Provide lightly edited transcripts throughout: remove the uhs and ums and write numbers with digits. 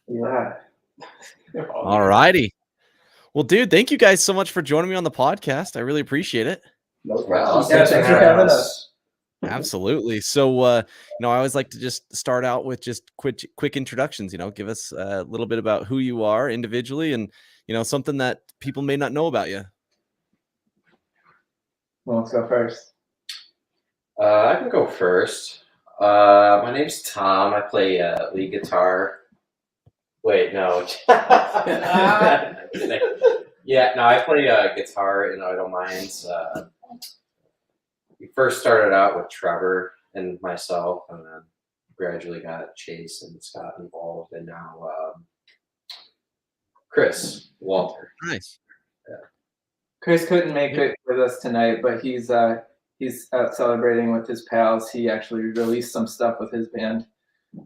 Yeah. All righty. Well, dude, thank you guys so much for joining me on the podcast. I really appreciate it. No problem. Yeah, thanks for having us. Absolutely. So, I always like to just start out with just quick introductions. Give us a little bit about who you are individually, and something that people may not know about you. Well, let's go first. I can go first. My name's Tom. I play lead guitar. Wait, no. Yeah, no, I play guitar in Idle Minds. We first started out with Trevor and myself, and then gradually got Chase and Scott involved, and now Chris Walter. Nice. Yeah. Chris couldn't make it with us tonight, but he's out celebrating with his pals. He actually released some stuff with his band.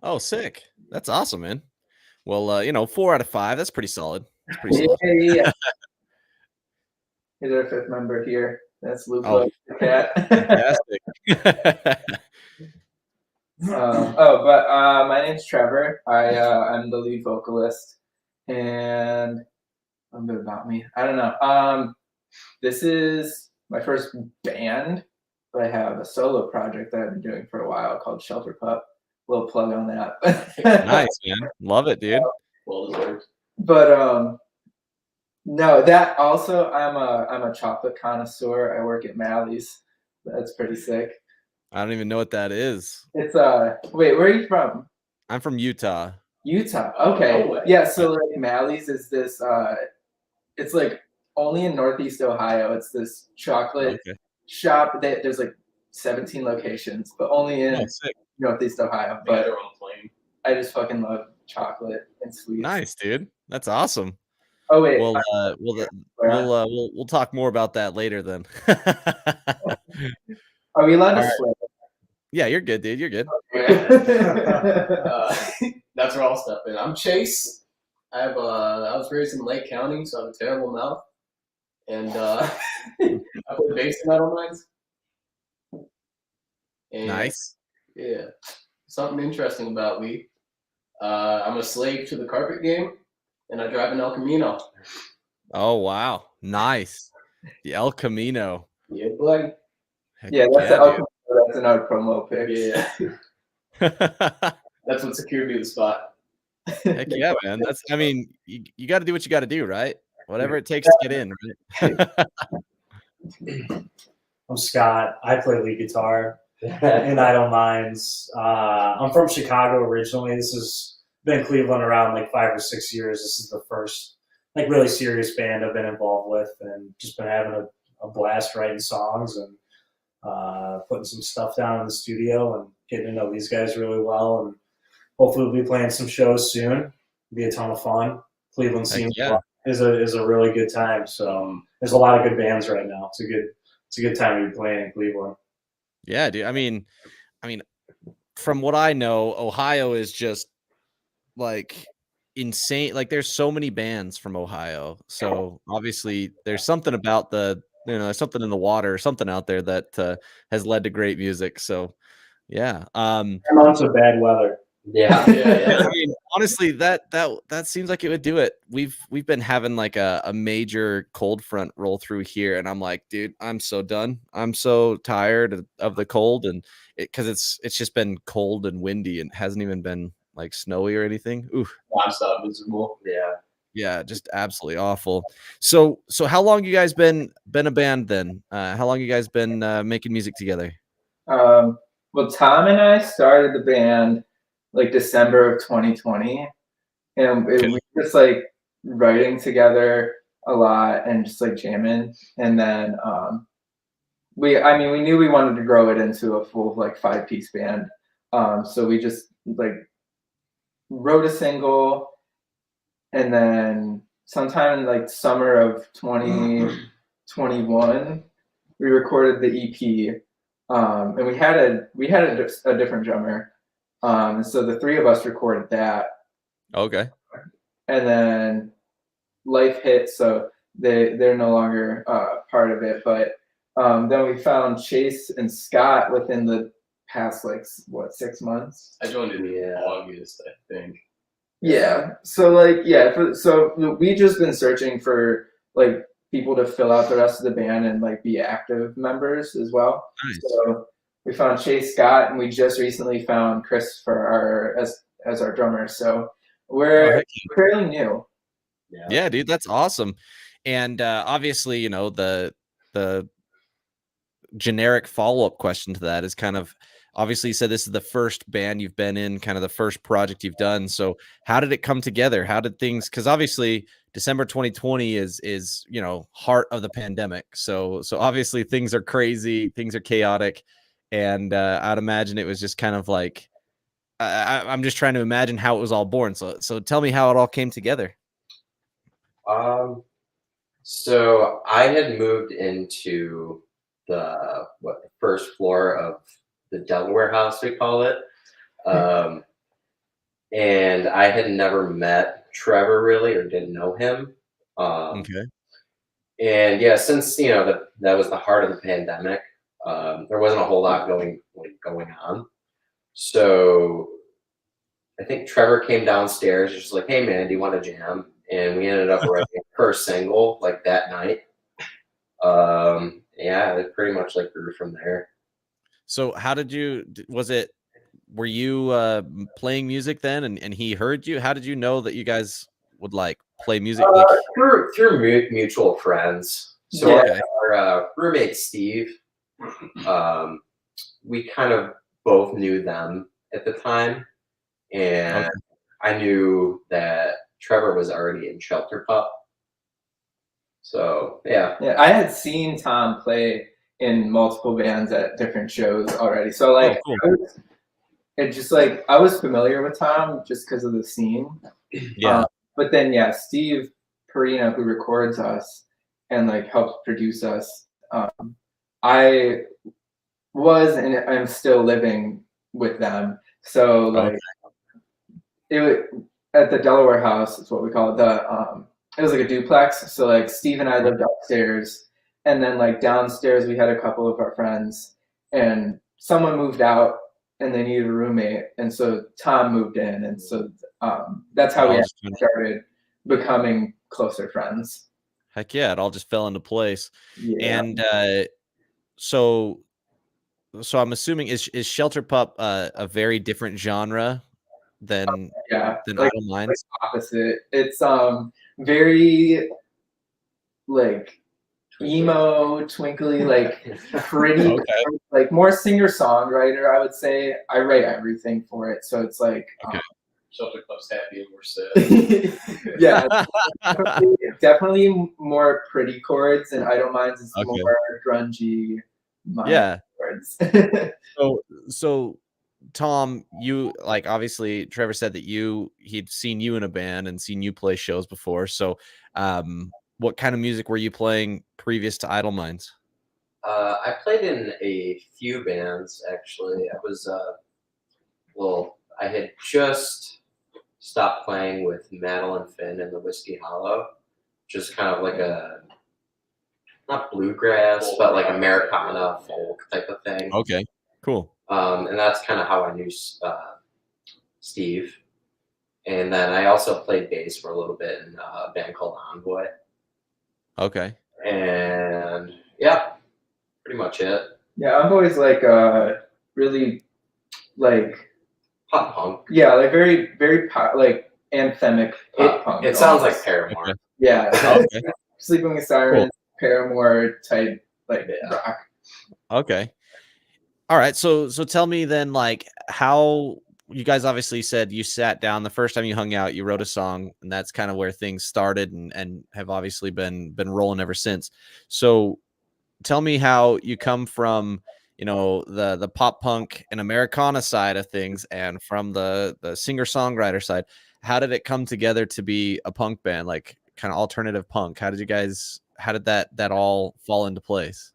Oh, sick. That's awesome, man. Well, 4 out of 5. That's pretty solid. That's pretty solid. Yeah. Here's our 5th member here. That's Luke the cat. Fantastic. My name's Trevor. I'm the lead vocalist, and a little bit about me. I don't know. This is my first band, but I have a solo project that I've been doing for a while called Shelter Pup. Little plug on that. Nice, man. Love it, dude. Well deserved. But no, that also I'm a chocolate connoisseur. I work at Mally's. That's pretty sick. I don't even know what that is. It's wait, where are you from? I'm from Utah. Utah. Okay. Oh, yeah, so like Mally's is this it's like only in Northeast Ohio. It's this chocolate shop that there's like 17 locations, but only in Northeast Ohio. But I just fucking love chocolate and sweets. Nice, dude. That's awesome. Oh wait. We'll talk more about that later then. Are we allowed to swear? Yeah, you're good, dude. You're good. That's where I'll step in. I'm Chase. I was raised in Lake County, so I have a terrible mouth. And I play bass in Idle Minds. Nice. Yeah. Something interesting about me. I'm a slave to the carpet game, and I drive an El Camino. Oh, wow. Nice. The El Camino. Yeah, buddy. Yeah, that's the El Camino. That's another promo pick. Yeah. That's what secured me the spot. Heck yeah, man. You got to do what you got to do, right? Whatever it takes to get in, right? I'm Scott. I play lead guitar in Idle Minds. I'm from Chicago originally. This has been in Cleveland around like 5 or 6 years. This is the first like really serious band I've been involved with, and just been having a blast writing songs and putting some stuff down in the studio and getting to know these guys really well. And hopefully we'll be playing some shows soon. It'll be a ton of fun. Cleveland scene is a really good time. So there's a lot of good bands right now. It's a good time to be playing in Cleveland. Yeah, dude. I mean, from what I know, Ohio is just like insane. Like there's so many bands from Ohio. So obviously there's something about there's something in the water, something out there that has led to great music. So yeah. Months of bad weather. Yeah. I mean, honestly, that seems like it would do it. We've been having like a major cold front roll through here, and I'm like, dude, I'm so done. I'm so tired of the cold, and because it's just been cold and windy, and hasn't even been like snowy or anything. Ooh, nonstop miserable. Yeah, just absolutely awful. So how long you guys been a band then? How long you guys been making music together? Well, Tom and I started the band like December of 2020, and we were just like writing together a lot and just like jamming. And then we knew we wanted to grow it into a full like 5-piece band. So we just like wrote a single, and then sometime in like summer of 2021 we recorded the EP. And we had a different drummer. So the 3 of us recorded that. Okay. And then life hit, so they're no longer part of it. But then we found Chase and Scott within the past 6 months. I joined in August, I think. Yeah. So like yeah, so we just been searching for like people to fill out the rest of the band and like be active members as well. Nice. So we found Chase Scott and we just recently found Chris for our as our drummer. So Oh, we're heck fairly new. yeah, dude, that's awesome. And obviously, you know, the generic follow-up question to that is kind of obviously you said this is the first band you've been in, kind of the first project you've done. So how did it come together? How did things, because obviously December 2020 is, you know, heart of the pandemic. So obviously things are crazy, things are chaotic. And I'd imagine it was just kind of like I'm just trying to imagine how it was all born. So tell me how it all came together. So I had moved into the first floor of the Delaware house, we call it. And I had never met Trevor really or didn't know him. Okay. And yeah, since that was the heart of the pandemic, there wasn't a whole lot going on. So I think Trevor came downstairs, just like, "Hey man, do you want to jam?" And we ended up writing her single like that night. Yeah, it pretty much like grew from there. So how did you, were you playing music then and he heard you? How did you know that you guys would like play music? Like, Through mutual friends. So Yeah. okay. our roommate Steve, we kind of both knew them at the time, and Okay. I knew that Trevor was already in Shelter Pup. So yeah. Yeah, I had seen Tom play in multiple bands at different shows already. So like Oh, cool. it just like I was familiar with Tom just because of the scene. Yeah. But then yeah, Steve Perina, who records us and like helps produce us, I was and I'm still living with them. So like Okay. it was at the Delaware house is what we call it. It was like a duplex. So like Steve and I lived upstairs, and then like downstairs we had a couple of our friends, and someone moved out and they needed a roommate, and so Tom moved in, and so that's how It we all actually just kind of, started becoming closer friends. heck yeah, it all just fell into place. Yeah. And so I'm assuming is Shelter Pup a very different genre than Yeah, Idle like Minds? opposite. It's very like emo, twinkly, like pretty, Okay. like more singer songwriter. I would say I write everything for it, so it's like, Okay. Shelter Club's happy and we're sad. yeah, definitely more pretty chords, and Idle Minds is Okay. more grungy, Yeah. chords. So Tom, you like obviously Trevor said that he'd seen you in a band and seen you play shows before. So what kind of music were you playing previous to Idle Minds? I played in a few bands actually. I was I had just stopped playing with Madeline Finn and the Whiskey Hollow, just kind of like a not bluegrass, but like Americana folk type of thing. Okay, cool. And that's kind of how I knew Steve. And then I also played bass for a little bit in a band called Envoy. Okay. And yeah, pretty much it. Yeah, I'm always like really like Pop punk. yeah, like very like anthemic pop punk. It sounds like almost. Paramore. Okay. Yeah, Okay. Sleeping with Sirens, Paramore type like rock. Okay. All right. So tell me then, like, how you guys obviously said you sat down the first time you hung out, you wrote a song, and that's kind of where things started and have obviously been rolling ever since. So tell me how you come from, you know, the pop punk and Americana side of things and from the singer-songwriter side. How did it come together to be a punk band, like kind of alternative punk? How did that all fall into place?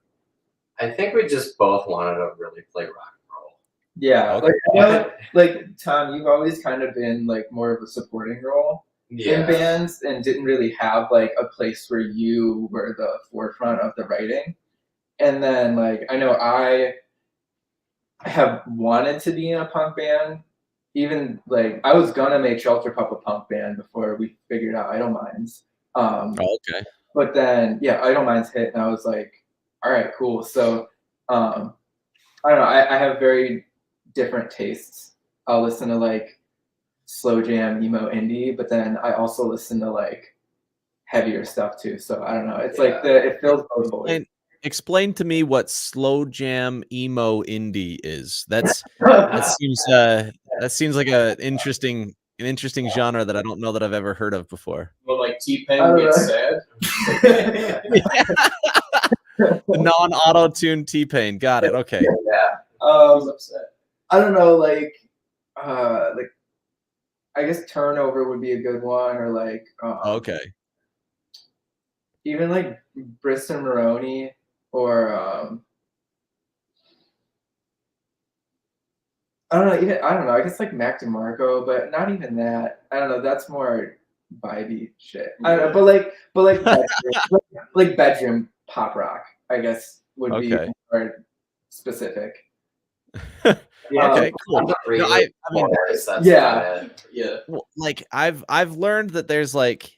I think we just both wanted to really play rock and roll. Yeah, Okay. like I know, like Tom, you've always kind of been like more of a supporting role in bands and didn't really have like a place where you were the forefront of the writing. And then like I know I have wanted to be in a punk band even like I was gonna make Shelter Pup a punk band before we figured out Idle Minds. Oh, okay. But then yeah, Idle Minds hit, and I was like, all right, cool. So I don't know. I have very different tastes. I'll listen to like slow jam, emo, indie, but then I also listen to like heavier stuff too. So I don't know. It's like it fills both voids. Explain to me what slow jam emo indie is. That seems like an interesting genre that I don't know that I've ever heard of before. Well, like T-Pain gets sad. The non-auto tune T-Pain. Got it. Okay. Yeah. He's upset. I don't know, like I guess Turnover would be a good one, or like Okay. even like Bristol Maroney, or I don't know. I guess like Mac DeMarco, but not even that. I don't know. That's more vibey shit. I don't know, but like bedroom, like bedroom pop rock, I guess would be Okay. more specific. Okay, cool. I'm not really I mean, that's yeah. kinda- Yeah. well, like I've learned that there's like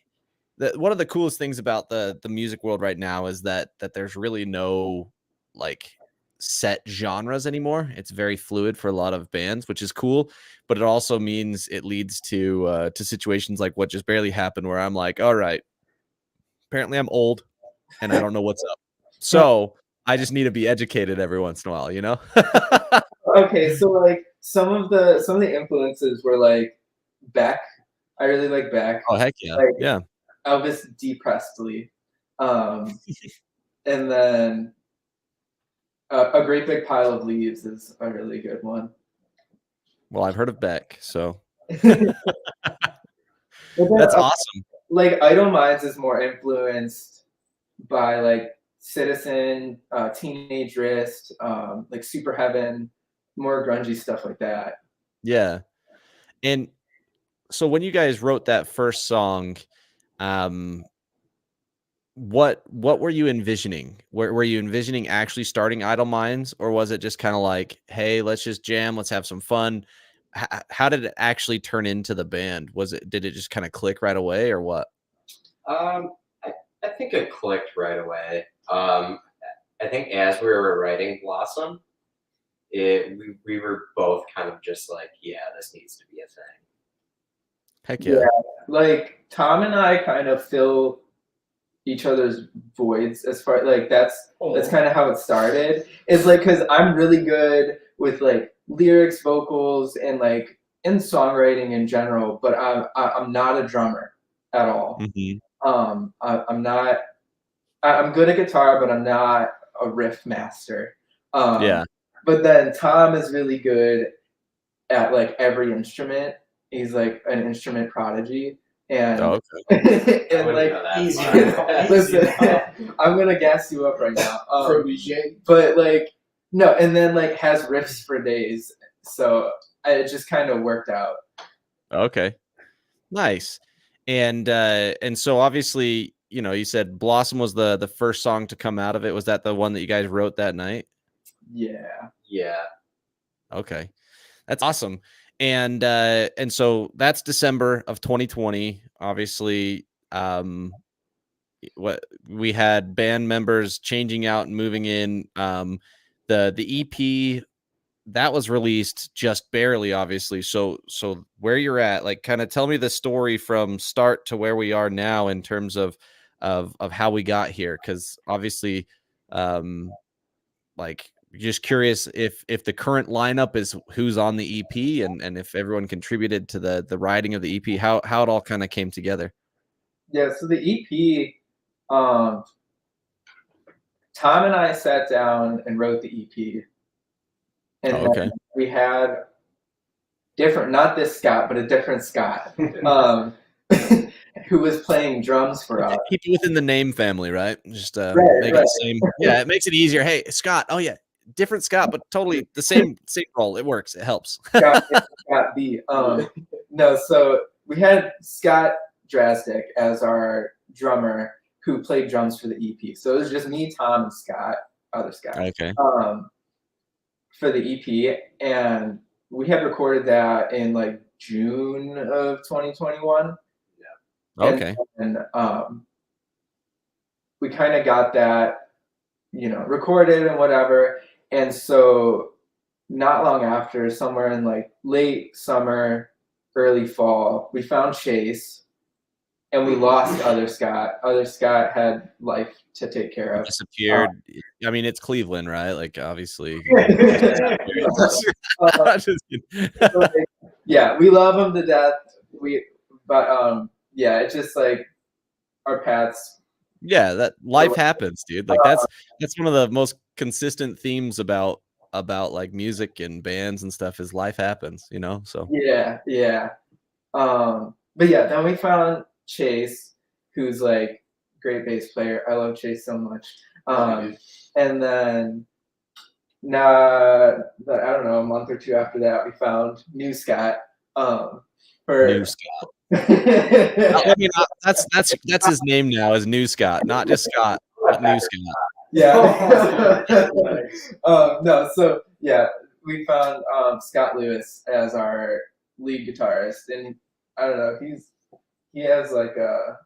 one of the coolest things about the music world right now is that there's really no like set genres anymore. It's very fluid for a lot of bands, which is cool, but it also means it leads to situations like what just barely happened, where I'm like, all right, apparently I'm old and I don't know what's up, so I just need to be educated every once in a while, you know. Okay, so like some of the influences were like Beck. I really like Beck. Oh heck yeah, Like yeah. Elvis D. Presley, and then A Great Big Pile of Leaves is a really good one. Well, I've heard of Beck, so But then, that's awesome. like Idle Minds is more influenced by like Citizen, Teenage Wrist, like Super Heaven, more grungy stuff like that. Yeah. And so when you guys wrote that first song, what were you envisioning? Were you envisioning actually starting Idle Minds, or was it just kind of like, hey, let's just jam, let's have some fun? How did it actually turn into the band? Did it just kind of click right away, or what? I think it clicked right away. I think as we were writing Blossom, we were both kind of just like, yeah, this needs to be a thing. Heck yeah. Like Tom and I kind of fill each other's voids as far like that's kind of how it started. It's like because I'm really good with like lyrics, vocals, and like in songwriting in general, but I'm not a drummer at all. Mm-hmm. I'm not. I'm good at guitar, but I'm not a riff master. Yeah. But then Tom is really good at like every instrument. He's like an instrument prodigy, and Oh, okay. and like Easy. listen, I'm gonna gas you up right now. Protege. But like no, and then like has riffs for days. So it just kind of worked out. Okay. Nice. And so obviously, you know, you said Blossom was the first song to come out of it. Was that the one that you guys wrote that night? Yeah. Yeah. Okay. That's awesome. And so that's December of 2020. Obviously, what we had band members changing out and moving in. The EP that was released just barely, obviously. So where you're at, like, kind of tell me the story from start to where we are now in terms of how we got here, because obviously, like, just curious if the current lineup is who's on the EP, and if everyone contributed to the writing of the EP, how it all kind of came together. Yeah. So the EP, Tom and I sat down and wrote the EP, and Oh, okay. then we had different, not this Scott, but a different Scott, who was playing drums for us. Keep it within the name family, right? Just make Right. it the same. Yeah, it makes it easier. Hey, Scott. Oh yeah, different Scott, but totally the same role. It works. It helps. Scott B. No, so we had Scott Drastic as our drummer who played drums for the EP. So it was just me, Tom, and Scott, other Scott. Okay. For the EP, and we had recorded that in like June of 2021. Okay. And we kind of got that, recorded and whatever. And so not long after, somewhere in like late summer, early fall, we found Chase and we lost Other Scott. Other Scott had life to take care of. Disappeared. I mean, it's Cleveland, right? Like, obviously. Yeah, we love him to death. Yeah, it's just like our paths. Yeah, that life happens, dude. Like that's one of the most consistent themes about like music and bands and stuff is life happens, so. Yeah. But yeah, then we found Chase, who's like great bass player. I love Chase so much. And then now, I don't know, a month or two after that, we found New Scott. New Scott. I mean, that's his name now, is New Scott, not just Scott, but New Scott. Yeah. No, so yeah, we found Scott Lewis as our lead guitarist, and I don't know, he has like a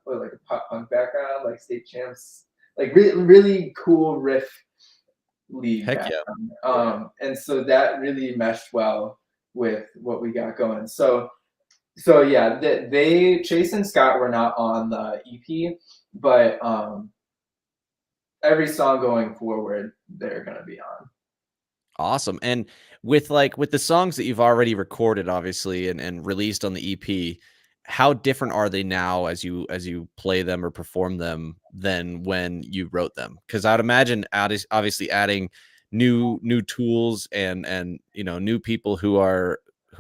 pop punk background, like state champs, like really cool riff lead background. And so that really meshed well with what we got going. So yeah, Chase and Scott were not on the EP, but every song going forward, they're gonna be on. Awesome. And with the songs that you've already recorded, obviously, and released on the EP, how different are they now as you play them or perform them than when you wrote them? Because I'd imagine obviously adding new tools and new people who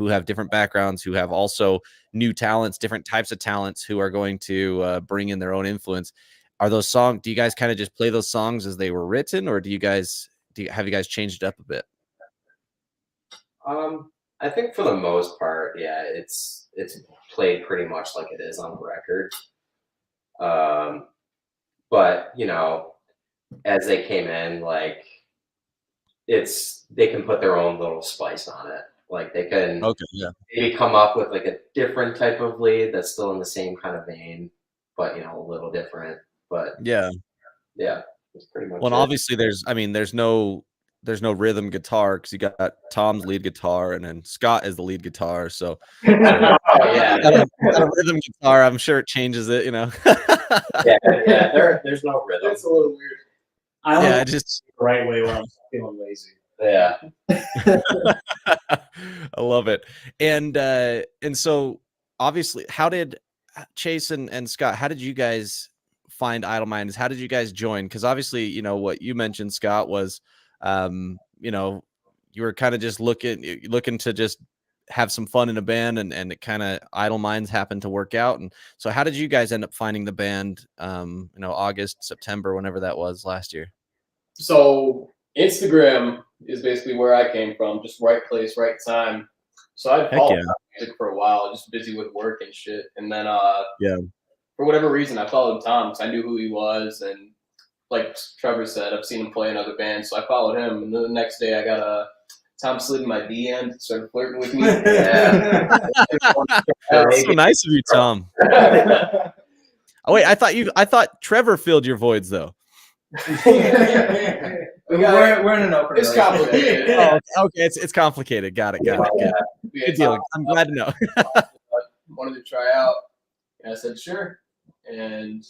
have different backgrounds, who have also new talents, different types of talents, who are going to bring in their own influence. Are those songs? Do you guys kind of just play those songs as they were written, or have you guys changed it up a bit? I think for the most part, yeah, it's played pretty much like it is on the record. But as they came in, like they can put their own little spice on it. Like they can maybe come up with like a different type of lead that's still in the same kind of vein, but a little different. But yeah, it's pretty much. Well, obviously there's no rhythm guitar because you got Tom's lead guitar and then Scott is the lead guitar. So yeah, a rhythm guitar, I'm sure it changes it, yeah. There's no rhythm. It's a little weird. I just the right way when I'm feeling lazy. Yeah. I love it. And so obviously, how did Chase and Scott, how did you guys find Idle Minds? How did you guys join? Because obviously, what you mentioned, Scott, was you were kind of just looking to just have some fun in a band, and it kind of Idle Minds happened to work out. And so how did you guys end up finding the band, August, September, whenever that was last year? So Instagram is basically where I came from, just right place, right time. So I'd followed music for a while, just busy with work and shit. And then for whatever reason, I followed Tom because I knew who he was, and like Trevor said, I've seen him play in other bands, so I followed him. And then the next day, I got Tom slid in my DM, started flirting with me. That's so nice of you, Tom. Oh wait, I thought Trevor filled your voids though. We're in an open. It's complicated. Oh, okay, it's complicated. Got it. Good deal. I'm glad to know. Wanted to try out, and I said sure. And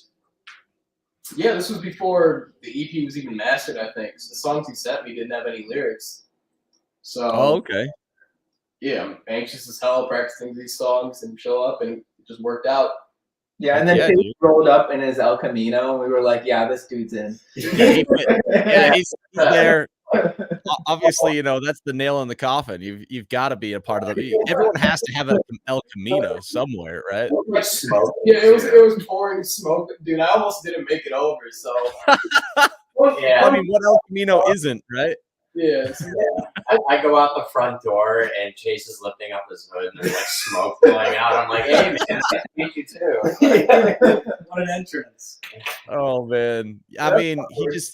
yeah, this was before the EP was even mastered, I think. So the songs he sent me didn't have any lyrics. So okay. Yeah, I'm anxious as hell practicing these songs and show up, and it just worked out. Yeah, and then Chase rolled up in his El Camino, and we were like, yeah, this dude's in. He's there. Obviously, that's the nail in the coffin. You've got to be a part of the. Everyone has to have an El Camino somewhere, right? Like smoke. Yeah, it was pouring smoke, dude. I almost didn't make it over. So yeah, I mean, what El Camino isn't, right? Yeah. I go out the front door and Chase is lifting up his hood and there's like smoke going out. I'm like, hey man, nice to meet you too. What an entrance. Oh man. I mean,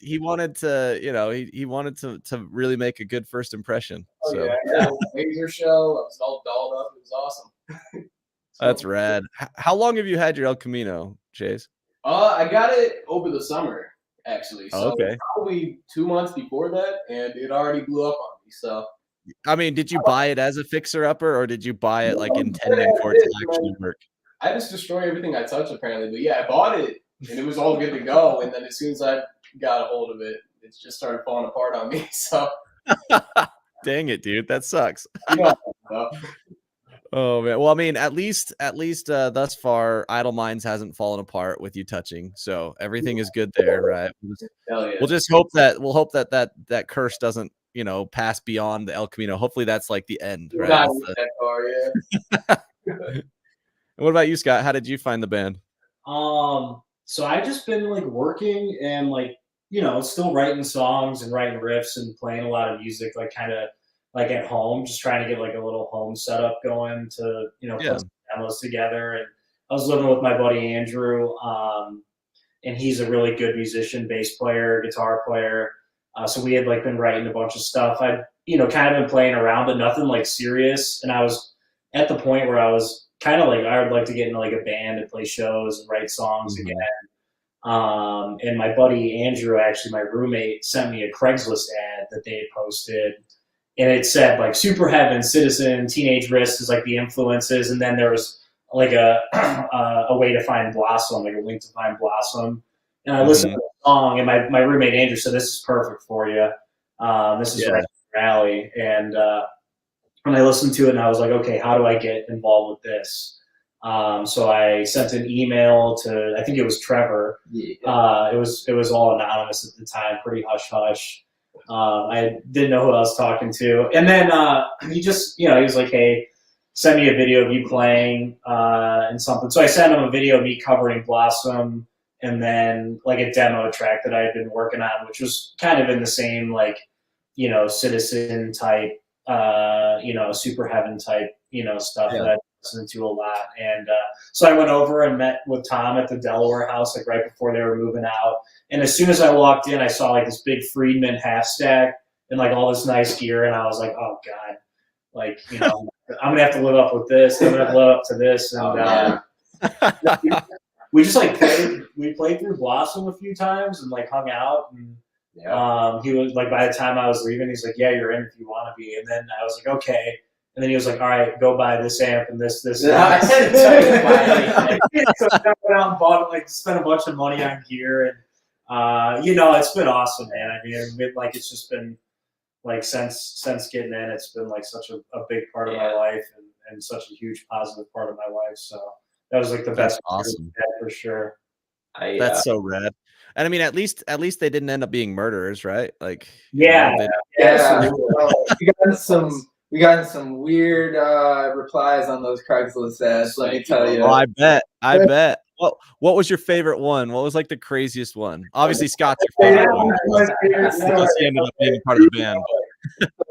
he wanted to, he wanted to really make a good first impression. Oh So yeah, laser show. I was all dolled up. It was awesome. that's rad. How long have you had your El Camino, Chase? I got it over the summer, actually. So Okay. probably 2 months before that, and it already blew up on me. So I mean, did you buy it as a fixer-upper, or did you buy it like intending for it to actually work? I just destroy everything I touch, apparently. But yeah, I bought it, and it was all good to go. And then as soon as I got a hold of it, it just started falling apart on me. So Dang it, dude, that sucks. you know, Oh man. Well, I mean, at least thus far, Idle Minds hasn't fallen apart with you touching, so everything is good there, right? hell yeah. We'll just hope that curse doesn't, pass beyond the El Camino. Hopefully, that's like the end, right? Not That's that far, yeah. And what about you, Scott? How did you find the band? So I've just been like working and like, still writing songs and writing riffs and playing a lot of music, like kind of like at home, just trying to get like a little home setup going to, put some demos together. And I was living with my buddy Andrew, and he's a really good musician, bass player, guitar player. So we had like been writing a bunch of stuff. I'd, kind of been playing around, but nothing like serious. And I was at the point where I was kind of like, I would like to get into like a band and play shows and write songs again. And my buddy Andrew, actually my roommate, sent me a Craigslist ad that they had posted. And it said like Super Heaven, Citizen, Teenage Risk is like the influences. And then there was like a way to find Blossom, like a link to find Blossom. And I listened to the song, and my roommate Andrew said, "This is perfect for you. This is right up your alley." And when I listened to it, and I was like, "Okay, how do I get involved with this?" So I sent an email to, I think it was Trevor. Yeah. It was all anonymous at the time, pretty hush hush. I didn't know who I was talking to, and then he just, he was like, "Hey, send me a video of you playing and something." So I sent him a video of me covering Blossom. And then like a demo track that I had been working on, which was kind of in the same like, Citizen type, Super Heaven type, stuff that I listened to a lot. And so I went over and met with Tom at the Delaware house, like right before they were moving out. And as soon as I walked in, I saw like this big Friedman half stack and like all this nice gear. And I was like, oh God, like, I'm going to have to live up with this. I'm going to have to live up to this. And we just like played through Blossom a few times and like hung out. And he was like, by the time I was leaving, he's like, "Yeah, you're in if you want to be." And then I was like, "Okay." And then he was like, "All right, go buy this amp and this." So I went out and bought, like, spent a bunch of money on gear, and it's been awesome, man. I mean, like it's just been like since getting in, it's been like such a big part of my life and such a huge positive part of my life. So. That was like the best. Awesome for sure. That's so rad. And I mean, at least they didn't end up being murderers, right? Like, yeah. We got some weird replies on those Craigslist ads. Let me tell you. Oh, I bet. What was your favorite one? What was like the craziest one? Obviously, Scott's your favorite one. He ended up being part of the band.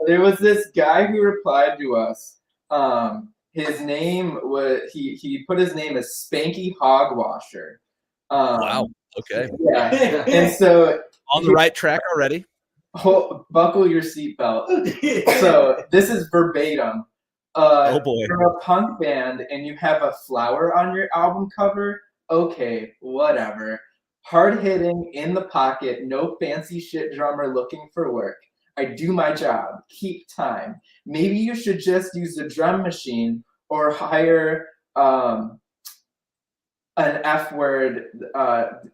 There was this guy who replied to us. His name was he put his name as Spanky Hogwasher. Wow. Okay. Yeah. And so on the right track already. Buckle your seatbelt. So this is verbatim. Oh boy. You're a punk band and you have a flower on your album cover. Okay, whatever. Hard hitting, in the pocket, no fancy shit drummer looking for work. I do my job. Keep time. Maybe you should just use the drum machine or hire an F word,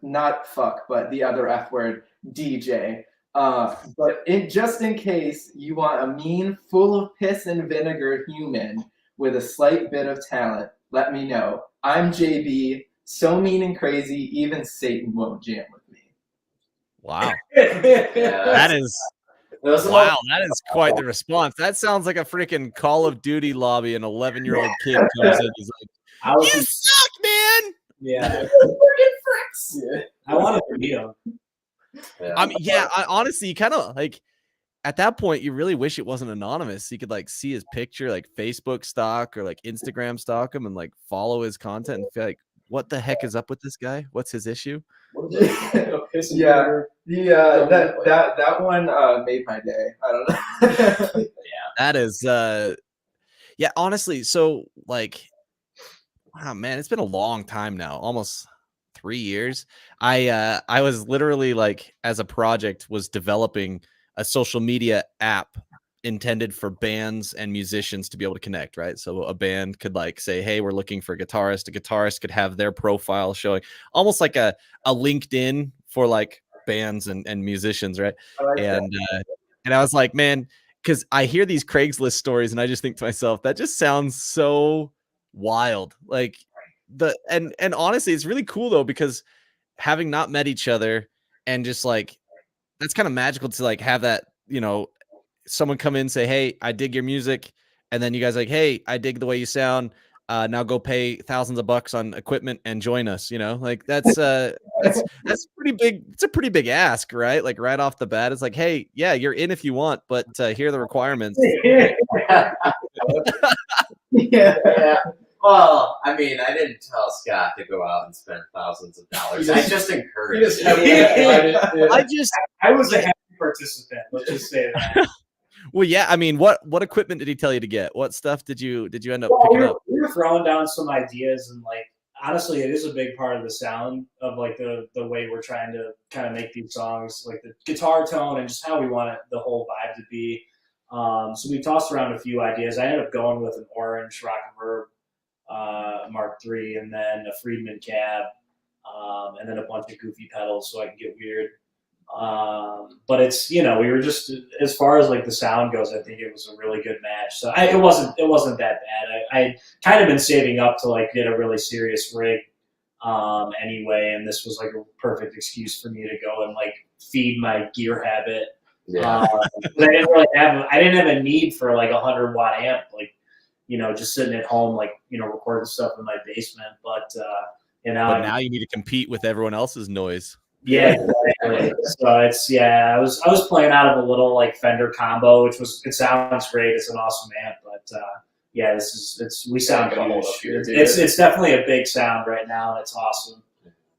not fuck, but the other F word, DJ. But just in case you want a mean, full of piss and vinegar human with a slight bit of talent, let me know. I'm JB, so mean and crazy, even Satan won't jam with me. Wow. That is quite the response. That sounds like a freaking Call of Duty lobby. An 11-year-old kid comes in. He's like, "You suck, man." Yeah. Yeah. I wanted to meet him. I mean, I honestly kind of like. at that point, you really wish it wasn't anonymous. You could like see his picture, like Facebook stalk or like Instagram stalk him and like follow his content and feel like, what the heck is up with this guy? What's his issue? Yeah, that one made my day. I don't know. That is yeah, honestly, so like, wow, man, it's been a long time now, almost 3 years. I was literally like, as a project, was developing a social media app intended for bands and musicians to be able to connect, right? So a band could like say, hey, we're looking for a guitarist. A guitarist could have their profile showing, almost like a LinkedIn for like bands and musicians, right? I like And I was like, man, because I hear these Craigslist stories and I just think to myself, that just sounds so wild. Like and honestly, it's really cool though, because having not met each other and just like, that's kind of magical to like have that, you know, someone come in and say, hey, I dig your music. And then you guys like, hey, I dig the way you sound. Now go pay thousands of bucks on equipment and join us. You know, like that's pretty big. It's a pretty big ask, right? Like right off the bat, it's like, hey, yeah, you're in if you want, but here are the requirements. Yeah. Well, I mean, I didn't tell Scott to go out and spend thousands of dollars. I just encouraged him. I was a happy participant. Let's just say that. Well, yeah. I mean, what equipment did he tell you to get? What stuff did you end up picking up? We were throwing down some ideas, and like honestly, it is a big part of the sound of like the way we're trying to kind of make these songs, like the guitar tone and just how we want the whole vibe to be. So we tossed around a few ideas. I ended up going with an orange Rock Mark III, and then a Friedman cab, and then a bunch of goofy pedals so I can get weird. But it's, we were just, as far as like the sound goes, I think it was a really good match. So it wasn't that bad. I kind of been saving up to like get a really serious rig anyway, and this was like a perfect excuse for me to go and like feed my gear habit. Yeah. I didn't have a need for like 100-watt amp, like, just sitting at home, like, recording stuff in my basement. But now you need to compete with everyone else's noise. Yeah, exactly. So I was playing out of a little like Fender combo, it sounds great. It's an awesome amp, but yeah, we sound huge. It's definitely a big sound right now, and it's awesome.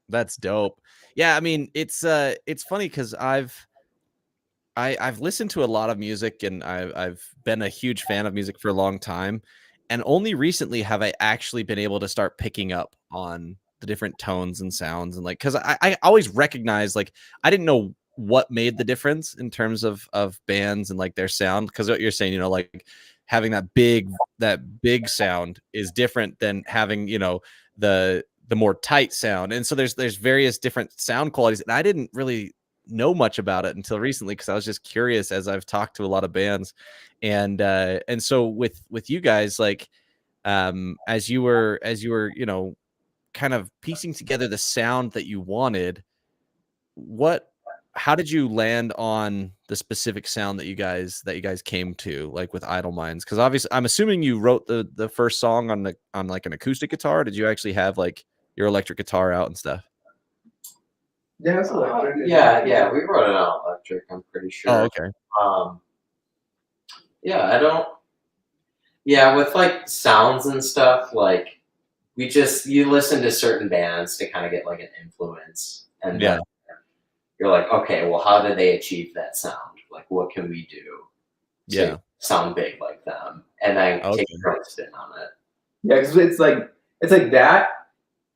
That's dope. Yeah, I mean, it's funny because I've listened to a lot of music, and I've been a huge fan of music for a long time, and only recently have I actually been able to start picking up on the different tones and sounds, and like, because I always recognize, like, I didn't know what made the difference in terms of bands and like their sound, because what you're saying, like having that big sound is different than having, the more tight sound, and so there's various different sound qualities, and I didn't really know much about it until recently, because I was just curious as I've talked to a lot of bands, and so with you guys, like, as you were kind of piecing together the sound that you wanted, how did you land on the specific sound that you guys came to, like with Idle Minds? Because obviously I'm assuming you wrote the first song on like an acoustic guitar. Did you actually have like your electric guitar out and stuff? Yeah, it's electric. Yeah, we wrote it on electric, I'm pretty sure. Oh, okay. With like sounds and stuff, like you listen to certain bands to kind of get like an influence, and then you're like, okay, well, how did they achieve that sound? Like, what can we do to sound big like them? And then take your own spin on it. Yeah, because it's like that,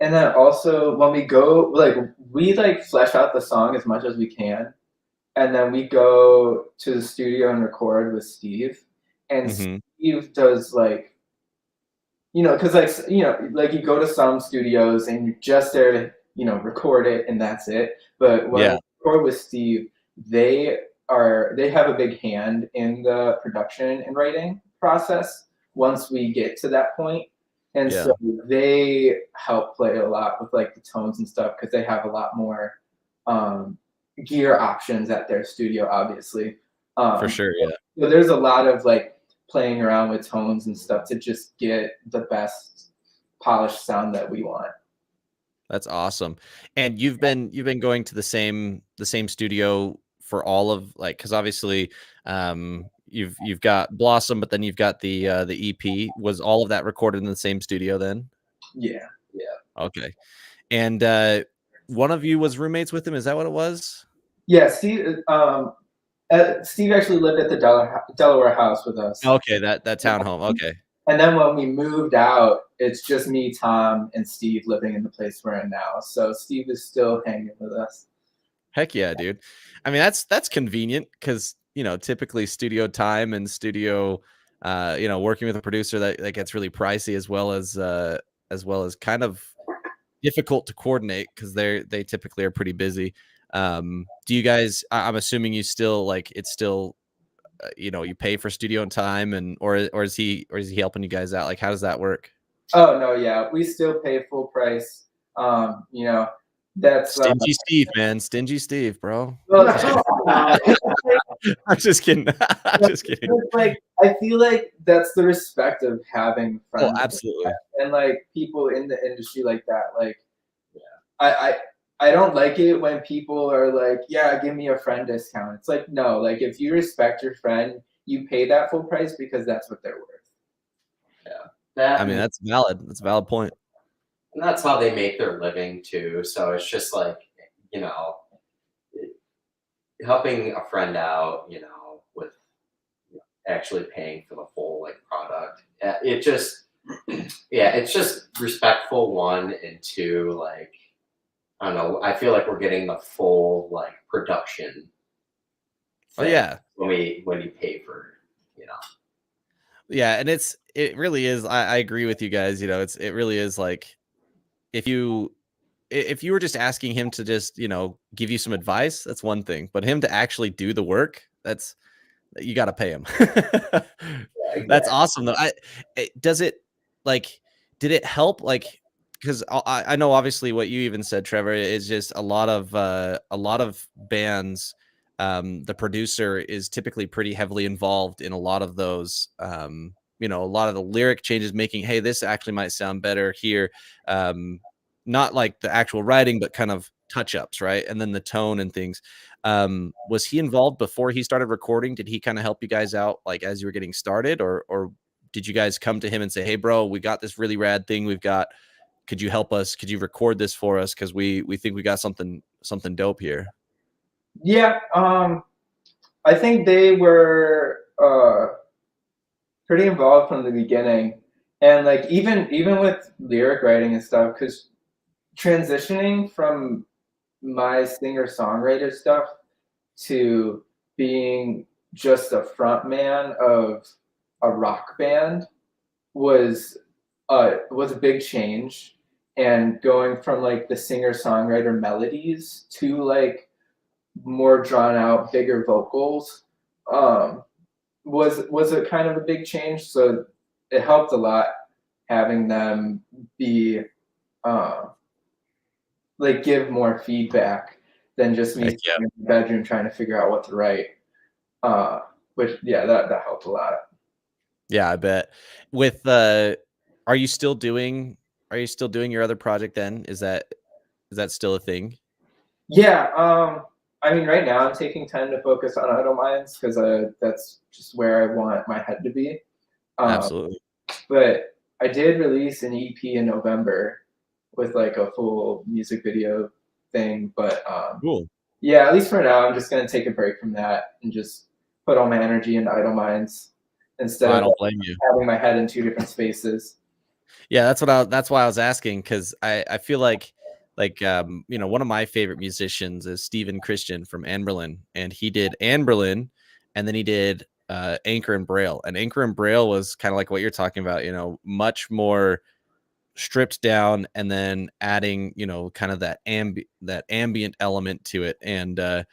and then also when we go, like, we like flesh out the song as much as we can, and then we go to the studio and record with Steve, and Steve does like, because like you go to some studios and you're just there to record it and that's it. But when we record with Steve, they have a big hand in the production and writing process once we get to that point. And so they help play a lot with like the tones and stuff, because they have a lot more gear options at their studio, obviously. For sure, yeah. So there's a lot of like playing around with tones and stuff to just get the best polished sound that we want. That's awesome. And you've been going to the same studio for all of like, because obviously you've got Blossom, but then you've got the EP. Was all of that recorded in the same studio then? Yeah. Okay. And one of you was roommates with him. Is that what it was? Yeah, Steve actually lived at the Delaware house with us. Okay, that townhome. Okay. And then when we moved out, it's just me, Tom, and Steve living in the place we're in now. So Steve is still hanging with us. Heck yeah, dude. I mean, that's convenient because, you know, typically studio time and studio, you know, working with a producer that gets really pricey as well as kind of difficult to coordinate because they typically are pretty busy. Do you guys? I'm assuming you still like it's still, you know, you pay for studio and time, and or is he helping you guys out? Like, how does that work? Oh no, yeah, we still pay full price. You know, that's Stingy Steve, man. Stingy Steve, bro. well, I'm just kidding. I'm just kidding. like I feel like that's the respect of having friends. Oh, absolutely. And like people in the industry like that. Like, I don't like it when people are like, yeah, give me a friend discount. It's like, no, like if you respect your friend, you pay that full price because that's what they're worth. Yeah. I mean, that's valid. That's a valid point. And that's how they make their living too. So it's just like, you know, helping a friend out, you know, with actually paying for the full like product. It just, yeah, it's just respectful, one, and two, like, I don't know. I feel like we're getting the full like production. Oh yeah. When you pay for, you know. Yeah, and it really is. I agree with you guys. You know, it really is like if you were just asking him to just, you know, give you some advice, that's one thing. But him to actually do the work, you got to pay him. That's awesome though. Did it help? Like, because I know obviously what you even said, Trevor, is just a lot of bands. The producer is typically pretty heavily involved in a lot of those. You know, a lot of the lyric changes, making, hey, this actually might sound better here. Not like the actual writing, but kind of touch-ups, right? And then the tone and things. Was he involved before he started recording? Did he kind of help you guys out like as you were getting started, or did you guys come to him and say, hey bro, we got this really rad thing we've got, could you help us, could you record this for us, because we think we got something dope here? Yeah, I think they were pretty involved from the beginning, and like even with lyric writing and stuff, because transitioning from my singer-songwriter stuff to being just a front man of a rock band was a big change, and going from like the singer-songwriter melodies to like more drawn out, bigger vocals was a kind of a big change. So it helped a lot having them be like give more feedback than just me sitting in the bedroom trying to figure out what to write. Which that helped a lot. Yeah, I bet. With are you still doing your other project then? Is that still a thing? Yeah, I mean right now I'm taking time to focus on Idle Minds because that's just where I want my head to be. Absolutely. But I did release an EP in November with like a full music video thing. But cool. Yeah, at least for now, I'm just gonna take a break from that and just put all my energy into Idle Minds instead of having my head in two different spaces. Yeah, that's why I was asking, because I feel like you know, one of my favorite musicians is Steven Christian from Anberlin, and he did Anberlin, and then he did Anchor and Braille, and Anchor and Braille was kind of like what you're talking about, you know, much more stripped down, and then adding, you know, kind of that ambient element to it, and I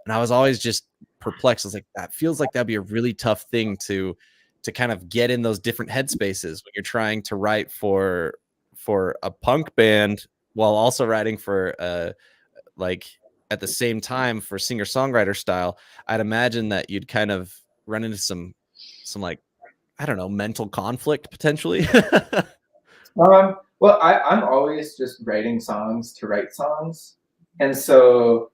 was always just perplexed. I was like, that feels like that'd be a really tough thing to kind of get in those different headspaces when you're trying to write for a punk band while also writing for like at the same time for singer-songwriter style. I'd imagine that you'd kind of run into some like, I don't know, mental conflict potentially. Well, I'm always just writing songs to write songs, and so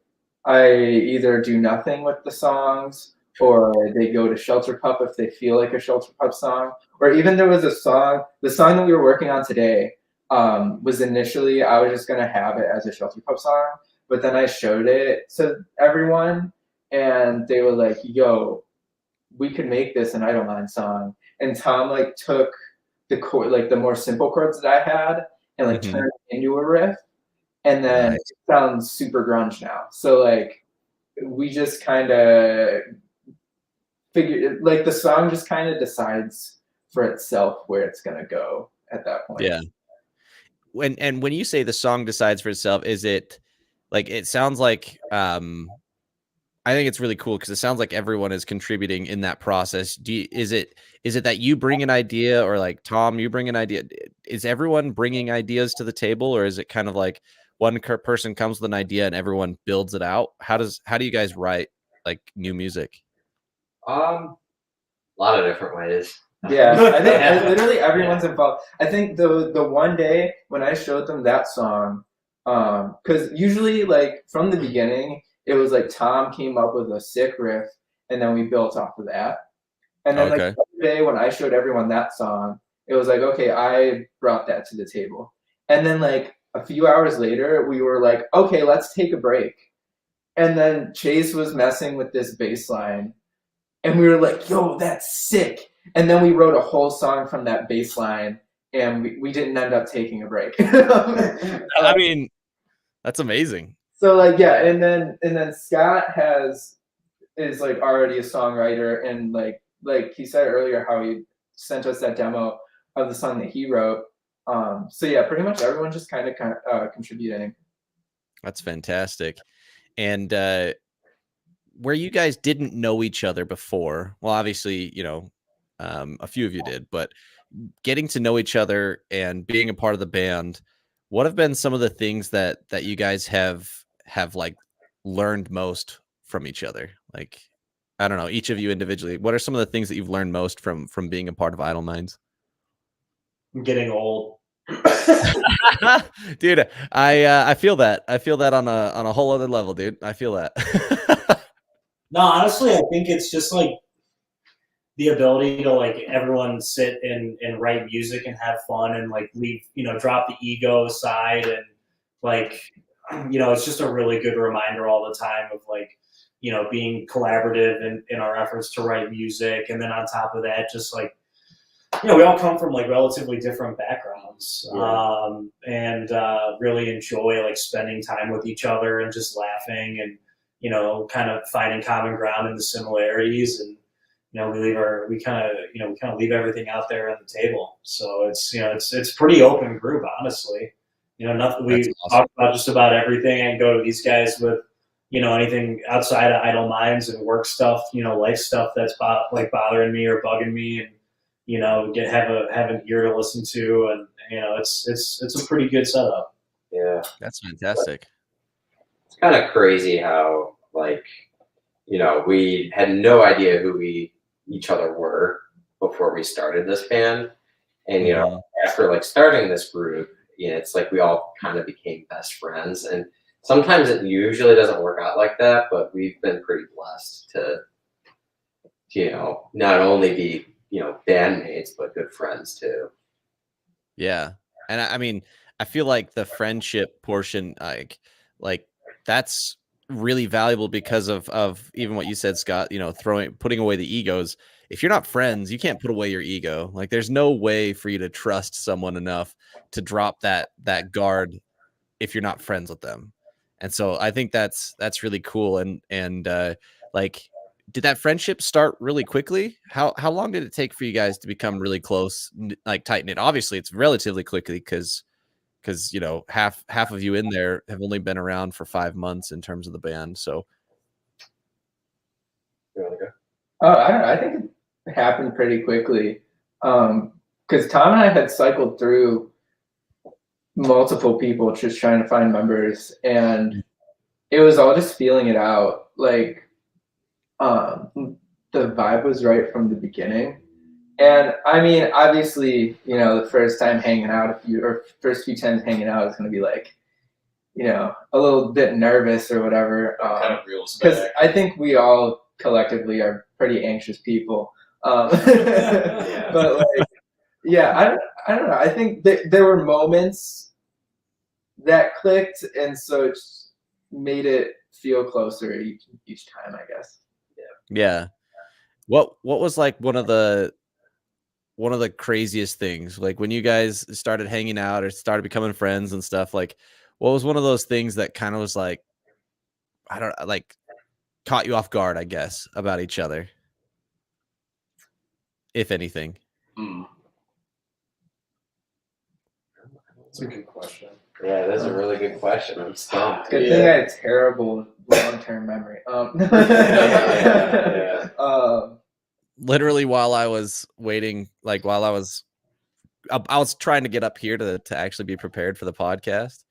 I either do nothing with the songs, or they go to Shelter Pup if they feel like a Shelter Pup song. Or even there was a song, the song that we were working on today, was initially, I was just gonna have it as a Shelter Pup song, but then I showed it to everyone, and they were like, yo, we could make this an Idle Mind song. And Tom like took the chord, like the more simple chords that I had, and like turned it into a riff, and then Nice. it sounds super grunge now. So like we just kind of figure, like the song just kind of decides for itself where it's gonna go at that point. Yeah. When you say the song decides for itself, is it like, it sounds like I think it's really cool because it sounds like everyone is contributing in that process. Is it that you bring an idea, or like Tom, you bring an idea? Is everyone bringing ideas to the table, or is it kind of like one person comes with an idea and everyone builds it out? How do you guys write like new music? A lot of different ways. Yeah, I think literally everyone's involved. I think the one day when I showed them that song, because usually like from the beginning it was like Tom came up with a sick riff, and then we built off of that. And then like Okay. the other day when I showed everyone that song, it was like, okay, I brought that to the table. And then like a few hours later, we were like, okay, let's take a break. And then Chase was messing with this bass line, and we were like, yo, that's sick. And then we wrote a whole song from that bass line, and we didn't end up taking a break. I mean, that's amazing. So like, yeah, and then Scott is like already a songwriter, and like he said earlier how he sent us that demo of the song that he wrote. So yeah, pretty much everyone just kind of contributing. That's fantastic. And where you guys didn't know each other before, well, obviously, you know, a few of you did, but getting to know each other and being a part of the band, what have been some of the things that you guys have like learned most from each other? Like, I don't know, each of you individually, what are some of the things that you've learned most from being a part of Idle Minds? I'm getting old. Dude, I feel that. I feel that on a whole other level, dude. I feel that. No, honestly, I think it's just like the ability to like everyone sit and write music and have fun and like leave, you know, drop the ego aside, and like, you know, it's just a really good reminder all the time of like, you know, being collaborative in our efforts to write music. And then on top of that, just like, you know, we all come from like relatively different backgrounds, and really enjoy like spending time with each other and just laughing and, you know, kind of finding common ground in the similarities. And, you know, we kind of leave everything out there on the table. So it's, you know, it's pretty open group, honestly. You know, nothing, we That's awesome. talk about just about everything and go to these guys with, you know, anything outside of Idle Minds and work stuff, you know, life stuff that's like bothering me or bugging me, and, you know, have an ear to listen to, and, you know, it's a pretty good setup. Yeah, That's fantastic. it's kind of crazy how, like, you know, we had no idea who each other were before we started this band, and you know, after like starting this group, you know, it's like we all kind of became best friends. And sometimes it usually doesn't work out like that, but we've been pretty blessed to, you know, not only be, you know, bandmates, but good friends too. Yeah. And I mean, I feel like the friendship portion, like that's really valuable because of even what you said, Scott, you know, putting away the egos. If you're not friends, you can't put away your ego. Like there's no way for you to trust someone enough to drop that guard if you're not friends with them. And so I think that's really cool. And like, did that friendship start really quickly? How long did it take for you guys to become really close, like tight knit? Obviously, it's relatively quickly because you know half of you in there have only been around for 5 months in terms of the band. So Oh, I don't know. I think it happened pretty quickly, because Tom and I had cycled through multiple people just trying to find members, and it was all just feeling it out. Like, the vibe was right from the beginning. And I mean, obviously, you know, the first time hanging out, first few times hanging out is going to be like, you know, a little bit nervous or whatever. Kind of real Because I think we all collectively are pretty anxious people. Yeah. But like, yeah, I don't know. I think there were moments that clicked, and so it just made it feel closer each time, I guess. Yeah. What was like one of the craziest things, like when you guys started hanging out or started becoming friends and stuff, like what was one of those things that kind of was like, I don't like, caught you off guard, I guess, about each other, if anything? That's a good question. Yeah, that's a really good question. I'm stumped. Good thing I had terrible long-term memory. Yeah. Literally while I was waiting, like while I was trying to get up here to actually be prepared for the podcast,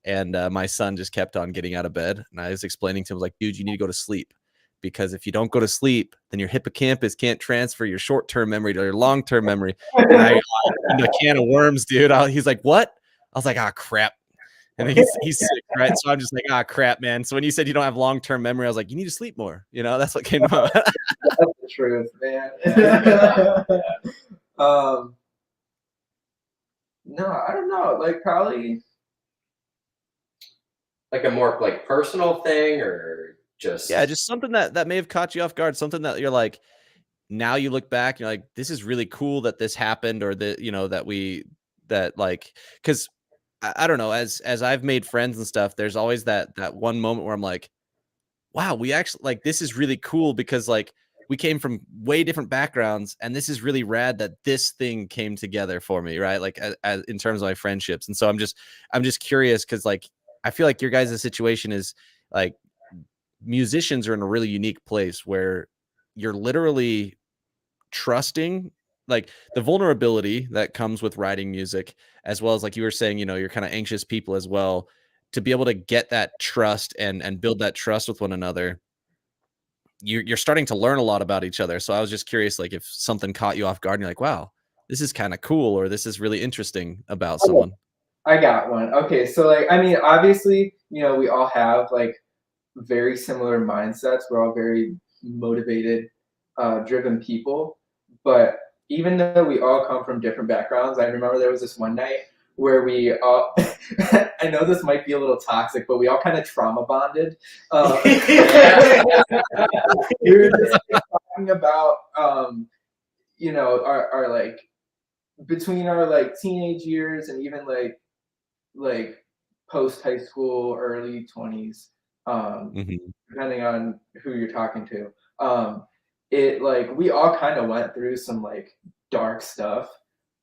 and my son just kept on getting out of bed, and I was explaining to him, like, dude, you need to go to sleep, because if you don't go to sleep, then your hippocampus can't transfer your short-term memory to your long-term memory. And I opened a can of worms, dude. He's like, what? I was like, ah, crap. And then he's sick, right? So I'm just like, ah, crap, man. So when you said you don't have long-term memory, I was like, you need to sleep more. You know, that's what came to my mind. That's the truth, man. No, I don't know. Like probably Like a more like personal thing, or just just something that may have caught you off guard, something that you're like, now you look back, you're like, this is really cool that this happened, or that, you know, that like, because I don't know, as I've made friends and stuff, there's always that one moment where I'm like, wow, we actually, like, this is really cool, because like we came from way different backgrounds, and this is really rad that this thing came together for me, right? Like as in terms of my friendships. And so I'm just curious, because like I feel like your guys' situation is like, musicians are in a really unique place where you're literally trusting, like the vulnerability that comes with writing music, as well as, like you were saying, you know, you're kind of anxious people as well, to be able to get that trust and build that trust with one another. You're starting to learn a lot about each other. So I was just curious, like if something caught you off guard and you're like, wow, this is kind of cool, or this is really interesting about someone. I got one. Okay, so like I mean, obviously, you know, we all have like very similar mindsets. We're all very motivated, driven people. But even though we all come from different backgrounds, I remember there was this one night where we all, I know this might be a little toxic, but we all kind of trauma bonded. We were just like, talking about, you know, our like, between our like teenage years and even like post high school, early 20s, depending on who you're talking to. It like we all kind of went through some like dark stuff,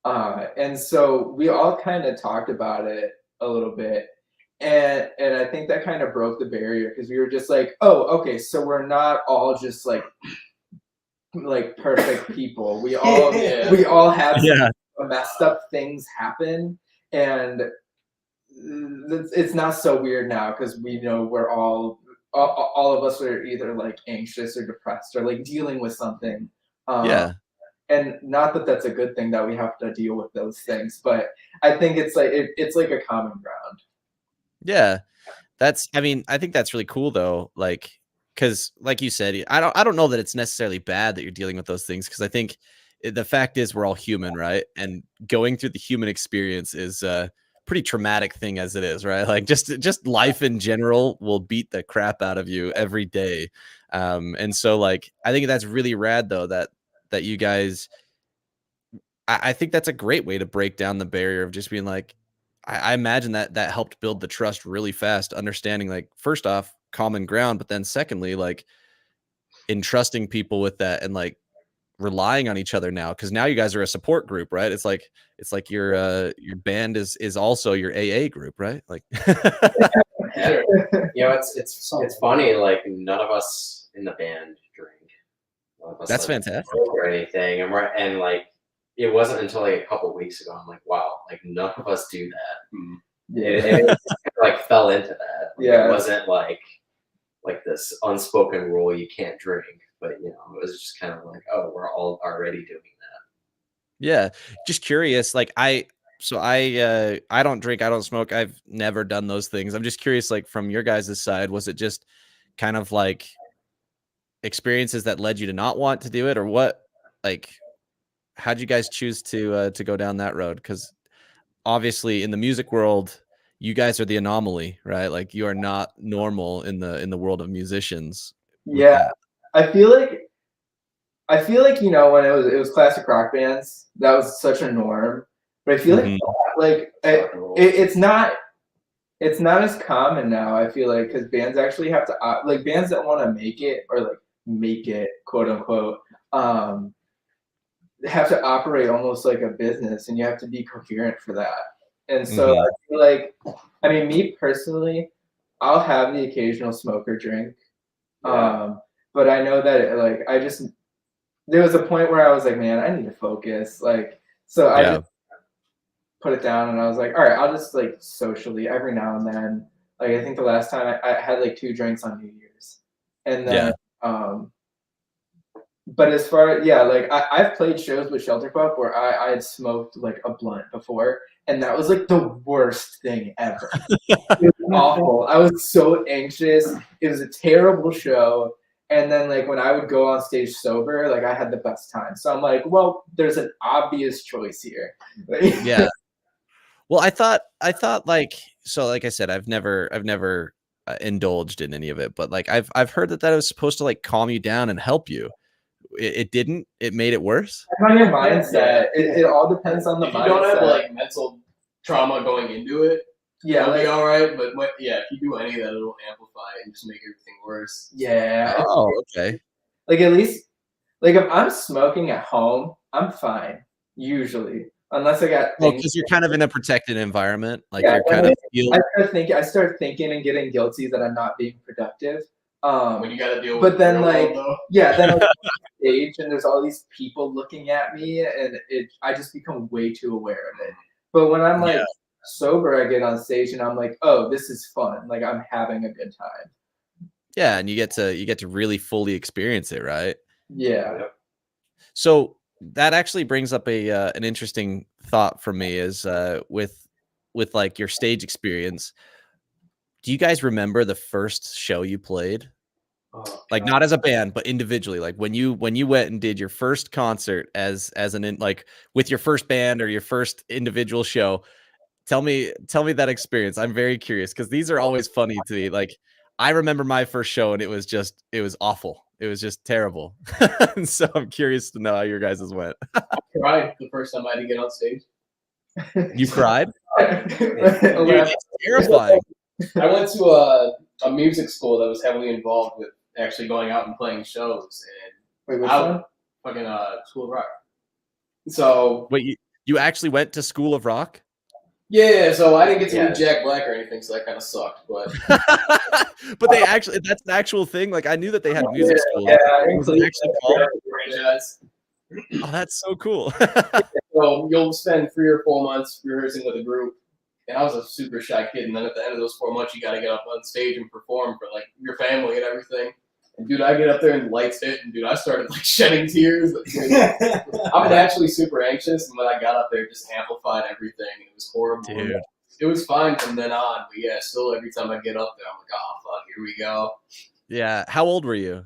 and so we all kind of talked about it a little bit, and I think that kind of broke the barrier, because we were just like, oh, okay, so we're not all just like perfect people. We all we all have some messed up things happen, and it's not so weird now, because we know we're all of us are either like anxious or depressed or like dealing with something. And not that that's a good thing that we have to deal with those things, but I think it's like it's like a common ground. Yeah, I mean, I think that's really cool though. Like, because like you said, I don't know that it's necessarily bad that you're dealing with those things, because I think the fact is we're all human, right? And going through the human experience is a pretty traumatic thing as it is, right? Like just life in general will beat the crap out of you every day. And so like I think that's really rad though, that you guys, I think that's a great way to break down the barrier of just being like, I imagine that helped build the trust really fast, understanding, like, first off, common ground, but then secondly, like, entrusting people with that, and like relying on each other now, because now you guys are a support group, right? It's like your band is also your AA group, right? Like Yeah. You know, it's funny, like none of us in the band drink. None of us, that's like, fantastic. or anything, and like it wasn't until like a couple weeks ago I'm like, wow, like none of us do that. It kind of like fell into that. Like, it wasn't like this unspoken rule you can't drink, but you know, it was just kind of like, oh, we're all already doing that. Yeah, just curious. Like so I don't drink, I don't smoke. I've never done those things. I'm just curious, like from your guys' side, was it just kind of like experiences that led you to not want to do it, or what? Like, how'd you guys choose to go down that road? Because obviously in the music world, you guys are the anomaly, right? Like you are not normal in the world of musicians with Yeah, that. I feel like you know when it was classic rock bands, that was such a norm. But I feel Mhm. like it's not as common now. I feel like because bands actually have to like bands that want to make it or like make it quote unquote have to operate almost like a business, and you have to be coherent for that. And so Mhm. I feel like, I mean, me personally, I'll have the occasional smoke or drink, but I know that like I just there was a point where I was like, man, I need to focus. Like, so I Yeah. just put it down, and I was like, all right, I'll just like socially every now and then. Like, I think the last time I had like 2 drinks on New Year's, and then but as far yeah, like I've played shows with Shelter Pup where I had smoked like a blunt before, and that was like the worst thing ever. It was awful. I was so anxious. It was a terrible show. And then like when I would go on stage sober, like I had the best time. So I'm like, well, there's an obvious choice here. Yeah. Well, I thought like, so like I said, I've never indulged in any of it, but like I've heard that was supposed to like calm you down and help you. It didn't. It made it worse. On your mindset. It all depends on the If you mindset. don't have like mental trauma going into it, yeah, it'll like, be all right. But if you do any of that, it'll amplify it and just make everything worse. yeah. Oh, okay. Like at least like if I'm smoking at home, I'm fine usually, unless I got Well, things. because you're kind of in a protected environment, like Yeah, you're kind of I start thinking and getting guilty that I'm not being productive. When you got to deal with But then the real like world, though. yeah, then I'm on stage and there's all these people looking at me, and I just become way too aware of it. But when I'm like sober, I get on stage and I'm like, oh, this is fun. Like I'm having a good time. Yeah, and you get to really fully experience it, right? Yeah. So that actually brings up an interesting thought for me is with like your stage experience. Do you guys remember the first show you played? Like not as a band, but individually. Like when you went and did your first concert as like with your first band or your first individual show. Tell me that experience. I'm very curious because these are always funny to me. Like I remember my first show and it was awful. It was just terrible. And so I'm curious to know how your guys' went. I cried the first time I had to get on stage. You cried? Dude, Yeah. it's terrifying. I went to a music school that was heavily involved with actually going out and playing shows, and Wait, which one? fucking School of Rock. So Wait, you actually went to School of Rock? yeah, so I didn't get to meet Jack Black or anything, so that kind of sucked. But but they actually that's an actual thing. Like I knew that they had music schools. Yeah, Was it actually called? franchise. Oh, that's so cool. So you'll spend 3 or 4 months rehearsing with a group. And I was a super shy kid, and then at the end of those 4 months, you got to get up on stage and perform for like your family and everything. And dude, I get up there and the lights hit, and dude, I started like shedding tears. I'm naturally super anxious, and when I got up there, it just amplified everything, and it was horrible. Dude. It was fine from then on, but yeah, still every time I get up there, I'm like, oh fuck, here we go. Yeah. How old were you?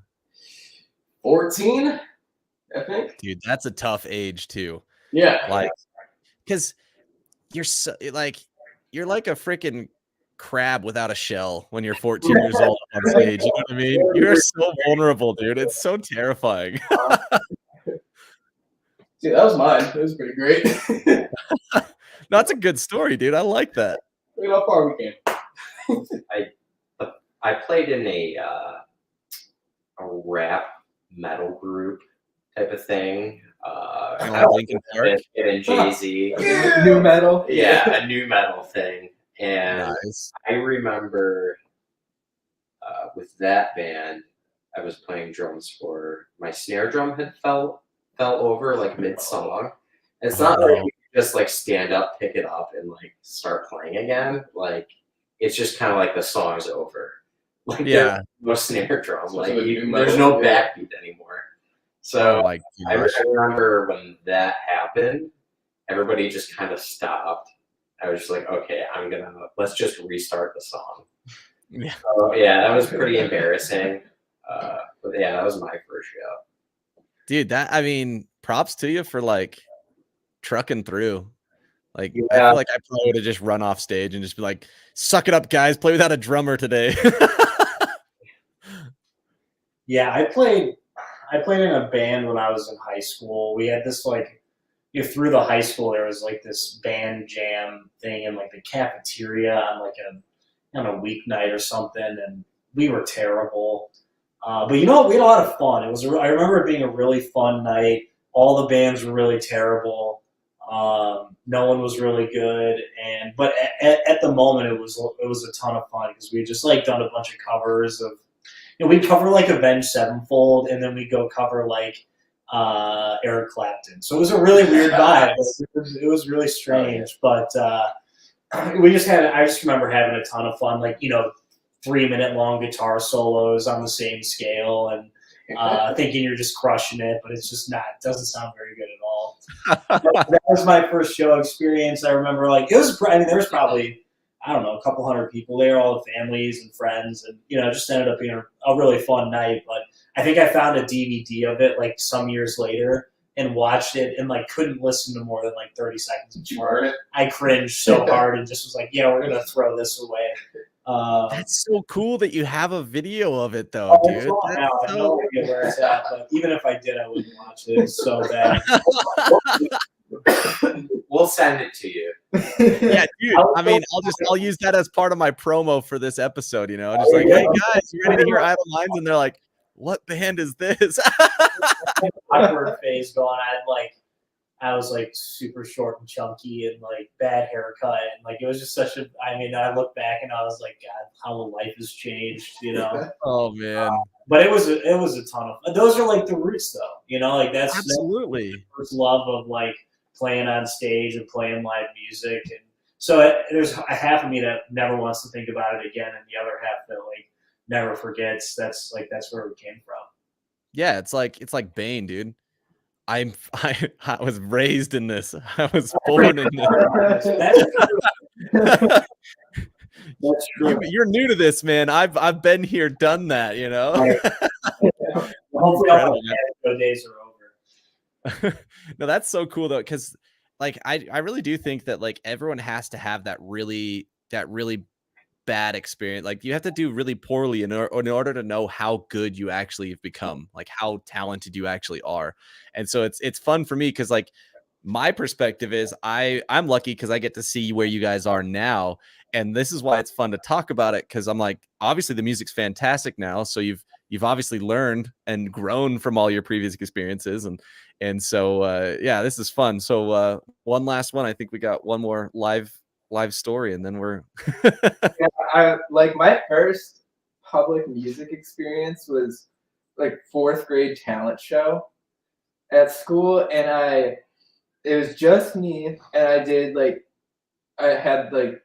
14, I think. Dude, that's a tough age too. Yeah. Like, because you're so, like you're like a freaking crab without a shell when you're 14 years old on stage. You know what I mean? You're so vulnerable, dude. It's so terrifying. See, that was mine. It was pretty great. That's a good story, dude. I like that. Look how far we came. I played in a rap metal group type of thing. Kind of like Linkin Park. And Jay-Z. New metal. Yeah, a new metal thing. And Nice. I remember with that band, I was playing drums for my snare drum had fell over like mid-song. It's not like you just like stand up, pick it up, and like start playing again. Like it's just kind of like the song's over. Like there's no snare drum. So like there's no backbeat anymore. So like I remember when that happened, everybody just kind of stopped. I was just like, okay, let's just restart the song. Yeah. So, yeah, that was pretty embarrassing. But yeah, that was my first show. Dude, I mean, props to you for like trucking through. Like, I Yeah. feel like I probably would have just run off stage and just be like, suck it up, guys, play without a drummer today. Yeah, I played in a band when I was in high school. We had this like, through the high school there was like this band jam thing in like the cafeteria on like on a weeknight or something, and we were terrible. But we had a lot of fun. I remember it being a really fun night. All the bands were really terrible. No one was really good, but at the moment it was a ton of fun because we had just like done a bunch of covers of. We'd cover like Avenged Sevenfold, and then we'd go cover like Eric Clapton. So it was a really weird vibe. It was really strange, but I just remember having a ton of fun, like 3-minute long guitar solos on the same scale, and thinking you're just crushing it, but it's just not. It doesn't sound very good at all. That was my first show experience. I remember there was probably, I don't know, a couple hundred people there, all the families and friends, and it just ended up being a really fun night. But I think I found a DVD of it like some years later and watched it and like couldn't listen to more than like 30 seconds of it. I cringed so hard and just was like, yeah, we're gonna throw this away. That's so cool that you have a video of it though, dude. I have no idea where it's at, but even if I did, I wouldn't watch it. It's so bad. We'll send it to you. Yeah, dude. I mean, I'll use that as part of my promo for this episode. Just like, hey guys, you ready to hear Idle Minds? And they're like, what band is this? Awkward phase going. I was like super short and chunky and like bad haircut, and like it was just such a. I mean, I look back and I was like, God, how life has changed, Oh man. But it was a ton of. Those are like the roots, though. Like that's absolutely that's the first love of like playing on stage and playing live music, and so there's a half of me that never wants to think about it again, and the other half that like never forgets. That's where it came from. Yeah, it's like Bane, dude. I was raised in this. I was born in this. That's true. You're new to this, man. I've been here, done that. Hopefully, all the days are over. No, that's so cool though, because like I really do think that like everyone has to have that really bad experience. Like you have to do really poorly in order to know how good you actually have become, like how talented you actually are. And so it's fun for me because like my perspective is I'm lucky because I get to see where you guys are now, and this is why it's fun to talk about it, because I'm like, obviously the music's fantastic now, so you've obviously learned and grown from all your previous experiences, and so yeah, this is fun. So one last one. I think we got one more live story, and then we're Yeah, my first public music experience was like 4th grade talent show at school, and it was just me, and I had like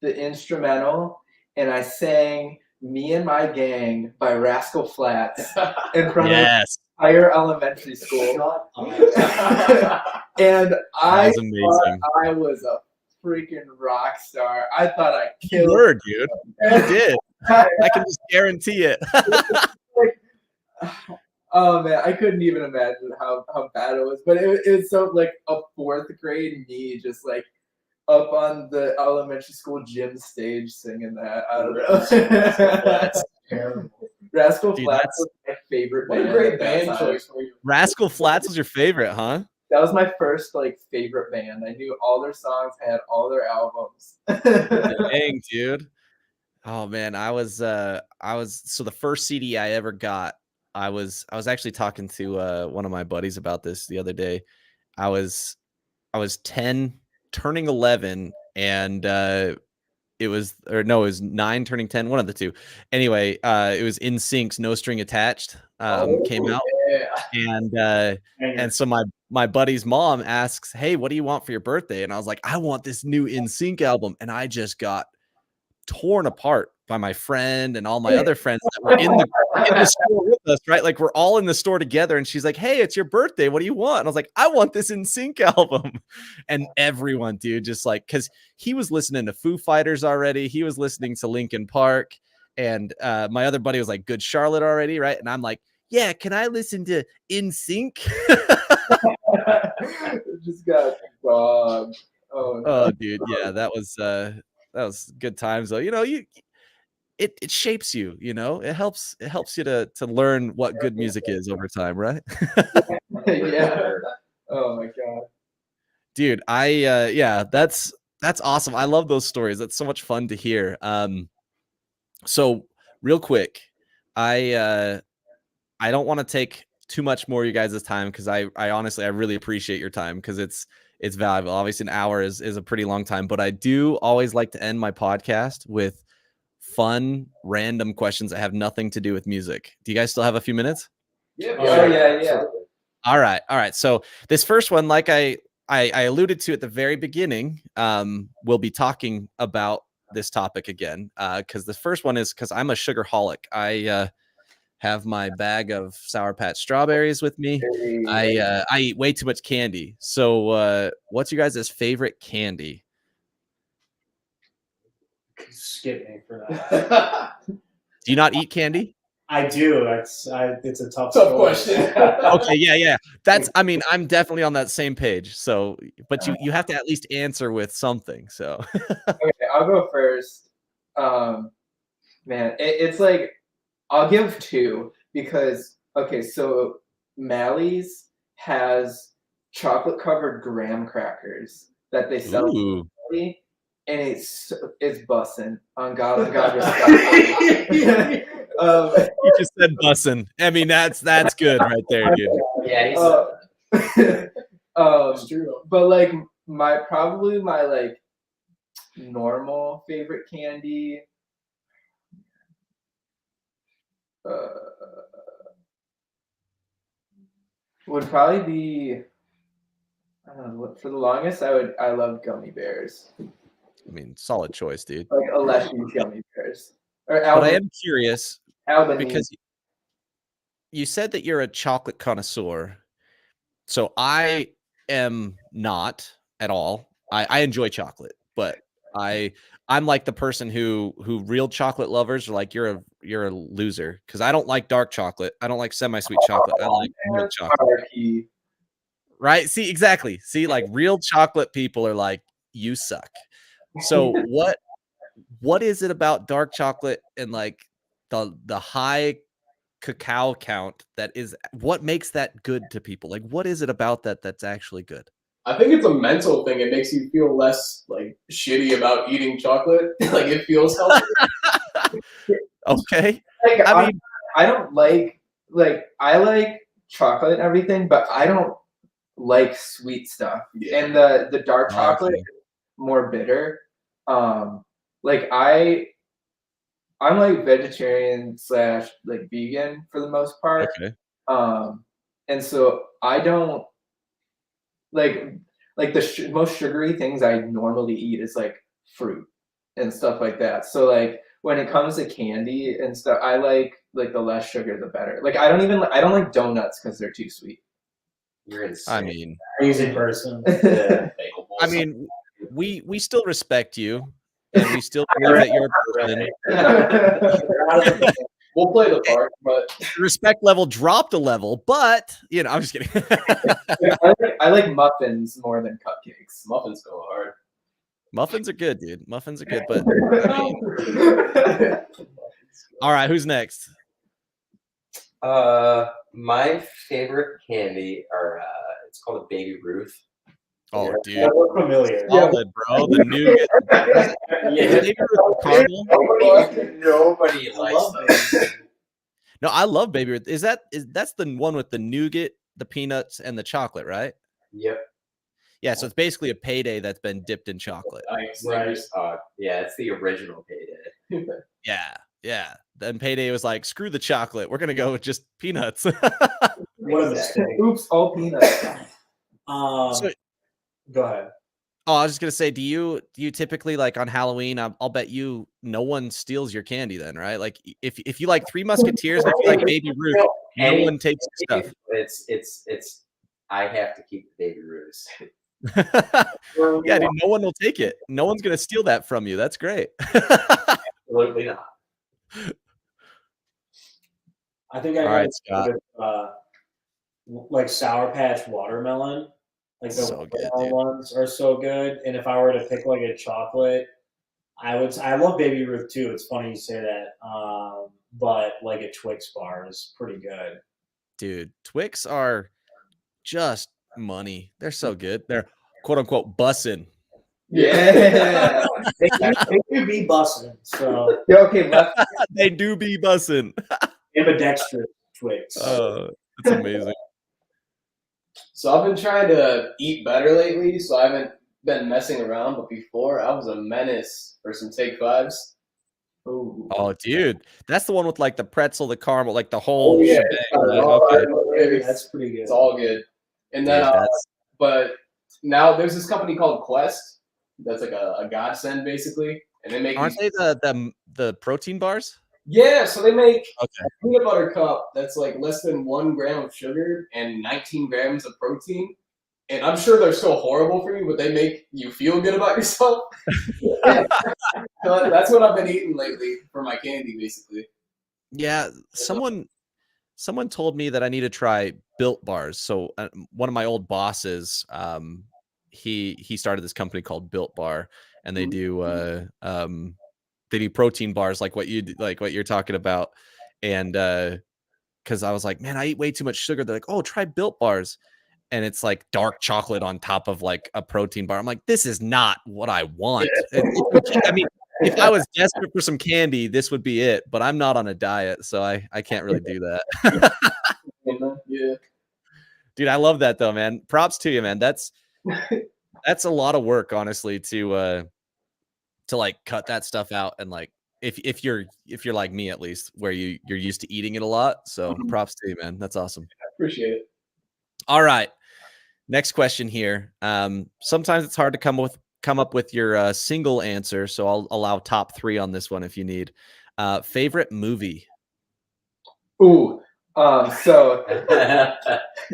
the instrumental, and I sang "Me and My Gang" by Rascal Flatts in front of the entire elementary school. And I thought I was a freaking rock star. I thought I killed it. Dude. You did. I can just guarantee it. Oh man, I couldn't even imagine how bad it was. But it's so like a 4th grade me just like up on the elementary school gym stage singing that. I don't know. That's terrible. Rascal Flatts was my favorite band. What a great band choice for you. Rascal Flatts was your favorite, huh? That was my first like favorite band. I knew all their songs, had all their albums. Dang, dude. Oh man, I was so the first CD I ever got, I was actually talking to one of my buddies about this the other day. I was 10 turning 11, and it was 9 turning 10, one of the two. Anyway, it was NSYNC's No String Attached came out. Yeah. And so my buddy's mom asks, "Hey, what do you want for your birthday?" And I was like, "I want this new NSYNC album." And I just got torn apart. by my friend and all my other friends that were in the store with us, right? Like we're all in the store together, and she's like, "Hey, it's your birthday. What do you want?" And I was like, "I want this NSYNC album." And everyone, dude, just like, because he was listening to Foo Fighters already, he was listening to Linkin Park, and my other buddy was like, Good Charlotte already, right? And I'm like, yeah, can I listen to NSYNC? Just got bogged. Oh, no. Oh, dude, yeah, that was good times though. You know, it shapes you. You know, it helps you to learn what good music is over time, right? Yeah. Oh my god. Dude, yeah, that's awesome. I love those stories. That's so much fun to hear. So real quick, I don't want to take too much more of you guys' time because I honestly I really appreciate your time because it's valuable. Obviously, an hour is a pretty long time, but I do always like to end my podcast with fun, random questions that have nothing to do with music. Do you guys still have a few minutes? Yeah. Oh yeah. All right. So this first one, like I alluded to at the very beginning, we'll be talking about this topic again because the first one is because I'm a sugarholic. I have my bag of Sour Patch strawberries with me. I eat way too much candy. So what's your guys' favorite candy? Skip me for that. Do you not eat candy? I do. It's a tough question. Okay, yeah. I mean, I'm definitely on that same page. So, but you have to at least answer with something. So, Okay, I'll go first. Man, it's like I'll give two because okay, so Mally's has chocolate covered graham crackers that they sell ooh. and it's bussin'. On God, respect. You just said bussin'. I mean, that's good right there, dude. Yeah, he's It's true. but like my like normal favorite candy would probably be I don't know, for the longest I loved gummy bears. I mean, solid choice, dude. Like Aleshi's gummy bears. Or But I am curious Albany. because you said that you're a chocolate connoisseur. So I am not at all. I enjoy chocolate, but I'm like the person who real chocolate lovers are like you're a loser because I don't like dark chocolate. I don't like semi-sweet chocolate. I like real chocolate. Right? See, exactly. See, like real chocolate people are like you suck. So what is it about dark chocolate and like the high cacao count that is what makes that good to people? Like what is it about that that's actually good? I think it's a mental thing. It makes you feel less like shitty about eating chocolate. Like it feels healthy. Okay. Like, I mean, I don't like I like chocolate and everything, but I don't like sweet stuff. Yeah. And the dark chocolate okay. is more bitter. Like I'm like vegetarian / like vegan for the most part. Okay. And so I don't like the most sugary things I normally eat is like fruit and stuff like that. So like when it comes to candy and stuff, I like the less sugar the better. Like I don't like donuts because they're too sweet. You're insane. I mean, crazy person. Yeah. I mean, we still respect you, and we still believe that you're a person. We'll play the part, but The respect level dropped a level, but you know, I'm just kidding. I like muffins more than cupcakes. muffins go hard. Muffins are good, dude. Muffins are good, but I mean, all right, who's next? My favorite candy are it's called a Baby Ruth. Oh, dude, Yeah, we're familiar. solid, bro. The nougat. Yeah, Baby Ruth caramel? nobody likes those. No, I love Baby Ruth. That's the one with the nougat, the peanuts, and the chocolate, right? Yep. Yeah, so it's basically a payday that's been dipped in chocolate. Right. Yeah, it's the original Payday. Yeah. Then Payday was like, screw the chocolate. We're gonna go with just peanuts. What a mistake. Oops, all peanuts. So- Go ahead. Oh, I was just gonna say, do you typically like on Halloween? I'll bet you no one steals your candy then, right? Like if you like Three Musketeers, and if you like Baby Ruth, no one takes your stuff. It's I have to keep the Baby Ruths. Yeah, dude, no one will take it. No one's gonna steal that from you. That's great. Absolutely not. I think I All got right, Scott. Like Sour Patch watermelon. Like the So good, watermelon dude. ones are so good. And if I were to pick like a chocolate, I love Baby Ruth too. It's funny you say that. But like a Twix bar is pretty good. Dude, Twix are just money. They're so good. They're quote unquote bussin'. Yeah. They do be busting. So Yeah, okay, They do be bussin'. ambidextrous Twix. Oh, it's amazing. So I've been trying to eat better lately, so I haven't been messing around. But before, I was a menace for some Take Fives. Ooh. Oh, dude, that's the one with like the pretzel, the caramel, like the whole Oh, yeah. shebang. Okay, Yeah, that's pretty good. It's all good. And then, dude, that's but now there's this company called Quest. That's like a godsend basically, and they make aren't these. they the protein bars? Yeah, so they make Okay. a peanut butter cup that's like less than 1 gram of sugar and 19 grams of protein. And I'm sure they're still horrible for you, but they make you feel good about yourself. So that's what I've been eating lately for my candy, basically. Yeah, someone told me that I need to try Built bars. So one of my old bosses, he started this company called Built Bar, and they do protein bars like what you're talking about. And because I was like, man, I eat way too much sugar. They're like, oh, try Built bars. And it's like dark chocolate on top of like a protein bar. I'm like, this is not what I want. I mean, if I was desperate for some candy, this would be it. But I'm not on a diet, so I can't really do that. Yeah. Dude, I love that though, man. Props to you, man. That's a lot of work, honestly, to like cut that stuff out. And like if you're like me, at least, where you're used to eating it a lot. So props to you, man. That's awesome. I appreciate it. All right. Next question here. Sometimes it's hard to come up with your single answer, so I'll allow top 3 on this one if you need. Favorite movie? Ooh. So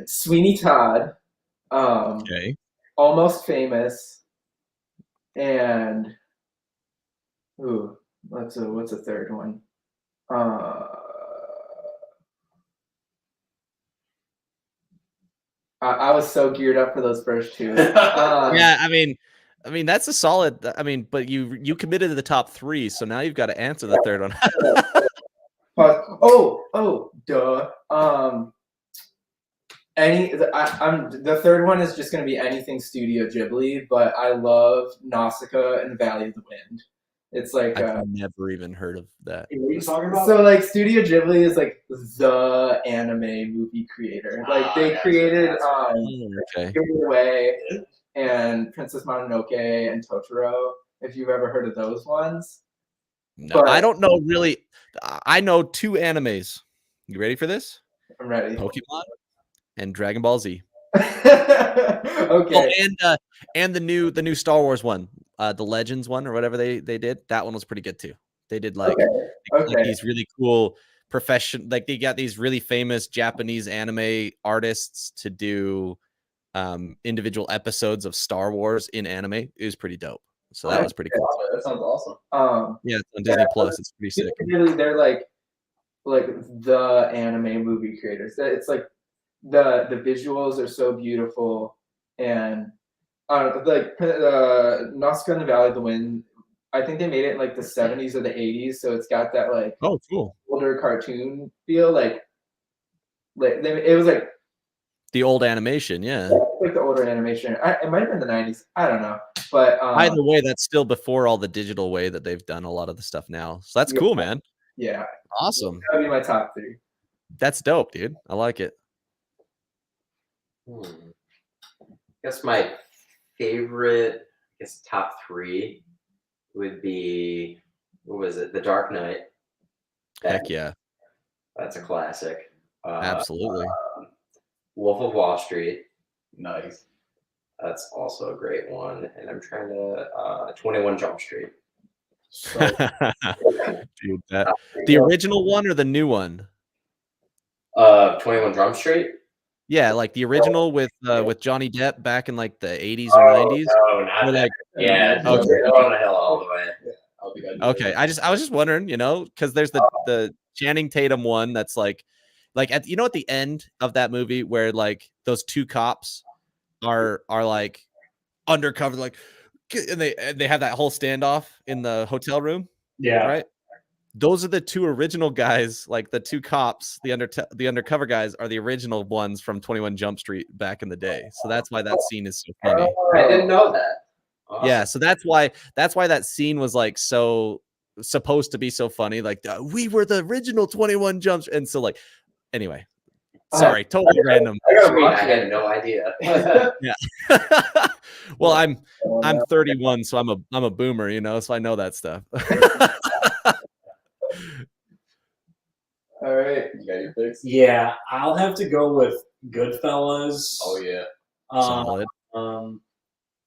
Sweeney Todd. Okay. Almost Famous. And what's a third one? I was so geared up for those first 2. Yeah, I mean that's a solid. I mean, but you committed to the top 3, so now you've got to answer the third one. Duh. The third one is just gonna be anything Studio Ghibli, but I love Nausicaa and Valley of the Wind. It's like I've never even heard of that. What are you talking about? So like Studio Ghibli is like the anime movie creator. Like they created Okay. Spirited Away and Princess Mononoke and Totoro. If you've ever heard of those ones. No, But I don't know really. I know 2 animes. You ready for this? I'm ready. Pokemon and Dragon Ball Z. Okay. Oh, and the new Star Wars one, the Legends one, or whatever they did. That one was pretty good too. They did like these really cool like they got these really famous Japanese anime artists to do individual episodes of Star Wars in anime. It was pretty dope. So that was pretty cool. That sounds awesome. Yeah, it's on Disney Plus. It's pretty sick. Really, they're like the anime movie creators. It's like the visuals are so beautiful, and like Nausicaa and the Valley of the Wind. I think they made it in like the 70s or the 80s, so it's got that like cool older cartoon feel. Like it was like the old animation, yeah. Like the older animation. It might have been the 90s. I don't know, but either way, that's still before all the digital way that they've done a lot of the stuff now. So that's cool, man. Yeah, awesome. That would be my top 3. That's dope, dude. I like it. I guess my favorite, top 3 would be, what was it? The Dark Knight. Heck yeah. That's a classic. Absolutely. Wolf of Wall Street. Nice. That's also a great one. And I'm trying to 21 Jump Street. So, Dude, the original one or the new one? 21 Jump Street? Yeah, like the original with Johnny Depp back in like the 80s or 90s. No, not Or that. like, Yeah, okay. They're on a hill all the way. Okay, I was just wondering, you know, because there's the Channing Tatum one that's like at you know at the end of that movie where like those two cops are like undercover, like, and they have that whole standoff in the hotel room. Yeah. Right. Those are the two original guys, like the two cops, the undercover guys are the original ones from 21 Jump Street back in the day. So that's why that scene is so funny. I didn't know that. Awesome. Yeah, so that's why that scene was like so supposed to be so funny. Like we were the original 21 Jumps, and so like anyway, sorry, totally random. I had no idea. Yeah. Well, I'm 31, so I'm a boomer, you know, so I know that stuff. All right. You got your picks? Yeah, I'll have to go with Goodfellas. Oh yeah. Solid.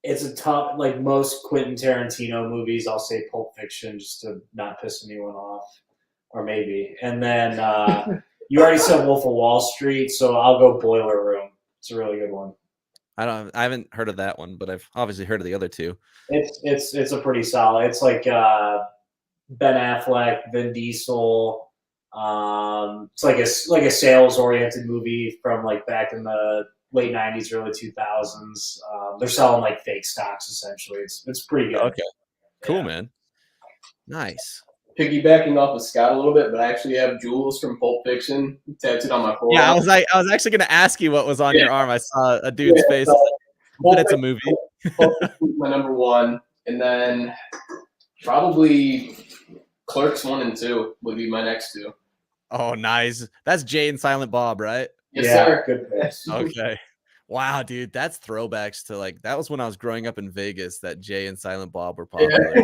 It's a tough, like most Quentin Tarantino movies, I'll say Pulp Fiction just to not piss anyone off, or maybe. And then you already said Wolf of Wall Street, so I'll go Boiler Room. It's a really good one. I haven't heard of that one, but I've obviously heard of the other two. It's a pretty solid. It's like Ben Affleck, Vin Diesel. It's like a sales oriented movie from like back in the late 90s, early 2000s. They're selling like fake stocks essentially. It's pretty good. Okay, cool, man. Nice. Piggybacking off of Scott a little bit, but I actually have Jules from Pulp Fiction tattooed on my forearm. Yeah, I was actually gonna ask you what was on your arm. I saw a dude's face. But it's a movie. Pulp Fiction, my number one, and then probably Clerks 1 and 2 would be my next two. Oh, nice. That's Jay and Silent Bob, right? Yes, Yeah, sir. good picks. Okay. Wow, dude, that's throwbacks to like that was when I was growing up in Vegas that Jay and Silent Bob were popular. Yeah.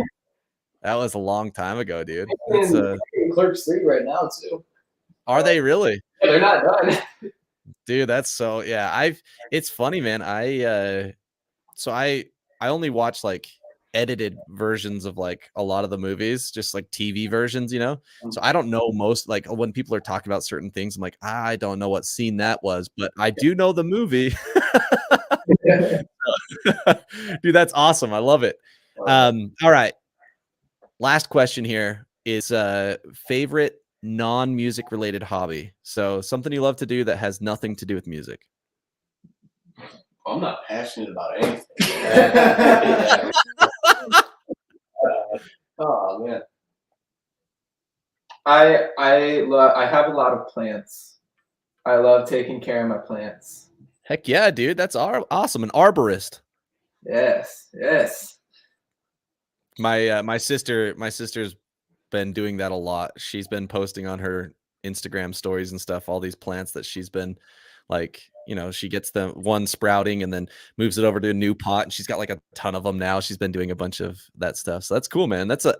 That was a long time ago, dude. And Clerks 3 right now too. Are they really? Yeah, they're not done. Dude, that's so yeah. It's funny, man. I only watch like edited versions of like a lot of the movies, just like TV versions, you know. So I don't know most, like when people are talking about certain things, I'm like, I don't know what scene that was, but I do know the movie. Dude, that's awesome. I love it. All right. Last question here is favorite non-music related hobby. So something you love to do that has nothing to do with music. I'm not passionate about anything. Oh man. I have a lot of plants. I love taking care of my plants. Heck yeah, dude. That's awesome. An arborist. Yes. My sister's been doing that a lot. She's been posting on her Instagram stories and stuff all these plants that she's been like, you know, she gets the one sprouting and then moves it over to a new pot, and she's got like a ton of them now. She's been doing a bunch of that stuff. So that's cool, man. That's a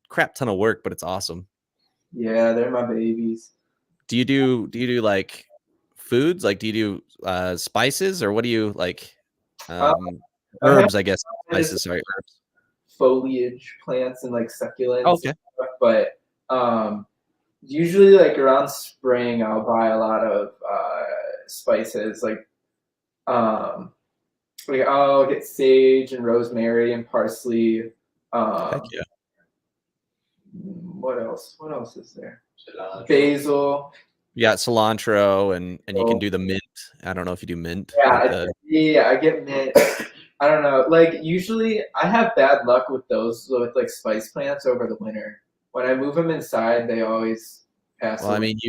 crap ton of work, but it's awesome. Yeah, they're my babies. Do you do like foods? Like do you do spices, or what do you like? Herbs, I guess. Spices, sorry, herbs. Foliage plants and like succulents. Okay. And stuff, but usually like around spring I'll buy a lot of spices, like I'll get sage and rosemary and parsley. Heck yeah. What else is there? Cilantro. Basil. You got cilantro, and you can do the mint. I don't know if you do mint. Yeah, I get mint. I don't know. Like usually I have bad luck with those, with like spice plants over the winter. When I move them inside, they always pass away. I mean,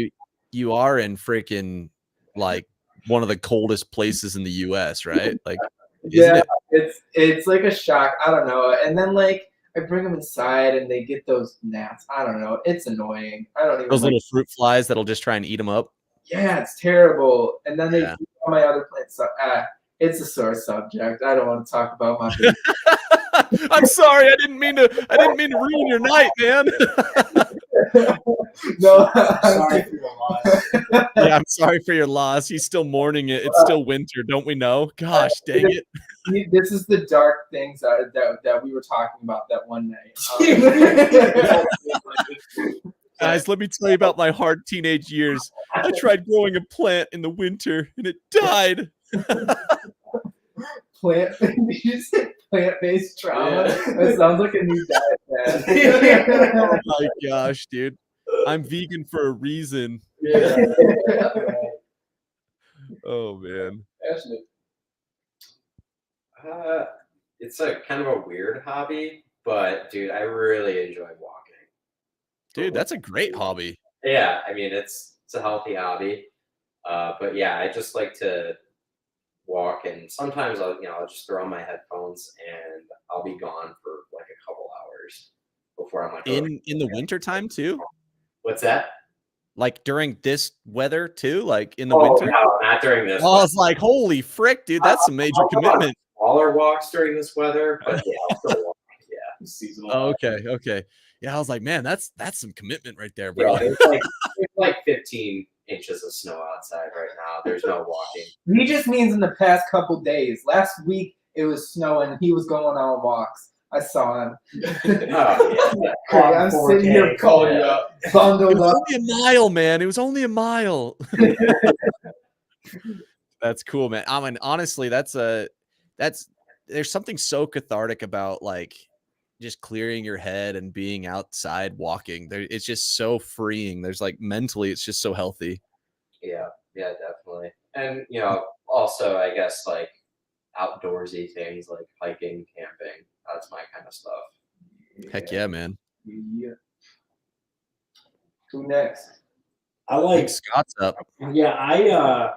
you are in freaking like one of the coldest places in the US, right? Like, yeah, it's like a shock. I don't know. And then like I bring them inside and they get those gnats. I don't know. It's annoying. I don't even. Those little fruit flies that'll just try and eat them up. Yeah, it's terrible. And then they eat all my other plants. So, it's a sore subject. I don't want to talk about my business. I'm sorry. I didn't mean to ruin your night, man. No, Sorry for your loss. Yeah, I'm sorry for your loss. He's still mourning it. It's still winter, don't we know? Gosh, dang it. This is the dark things that we were talking about that one night. Guys, let me tell you about my hard teenage years. I tried growing a plant in the winter and it died. Plant-based trauma. That sounds like a new diet, man. Oh my gosh, dude. I'm vegan for a reason. Yeah. Oh man. Ashley. It's a kind of a weird hobby, but dude, I really enjoy walking. Dude, that's a great hobby. Yeah, I mean it's a healthy hobby. But yeah, I just like to walk, and sometimes I'll just throw on my headphones and I'll be gone for like a couple hours before I'm like in the winter time too. What's that? Like during this weather too, like in the Oh, winter? no, not during this. I was like, holy frick, dude, that's some major commitment. Smaller walks during this weather, but yeah, I'll still walk. Yeah, seasonal. Oh, okay. Yeah, I was like, man, that's some commitment right there, bro. Yeah, there's like 15 inches of snow outside right now. There's no walking. He just means in the past couple days. Last week it was snowing. He was going on walks. I saw him. Oh, yeah. I'm sitting here calling you up, bundled It was up. only a mile, man. It was only a mile. That's cool, man. I mean, honestly, there's something so cathartic about like just clearing your head and being outside walking. It's just so freeing. There's like mentally, it's just so healthy. Yeah, definitely. And also I guess like outdoorsy things like hiking, camping. That's my kind of stuff. Heck yeah, man. Yeah. Who next? I I like. think Scott's up. Yeah, I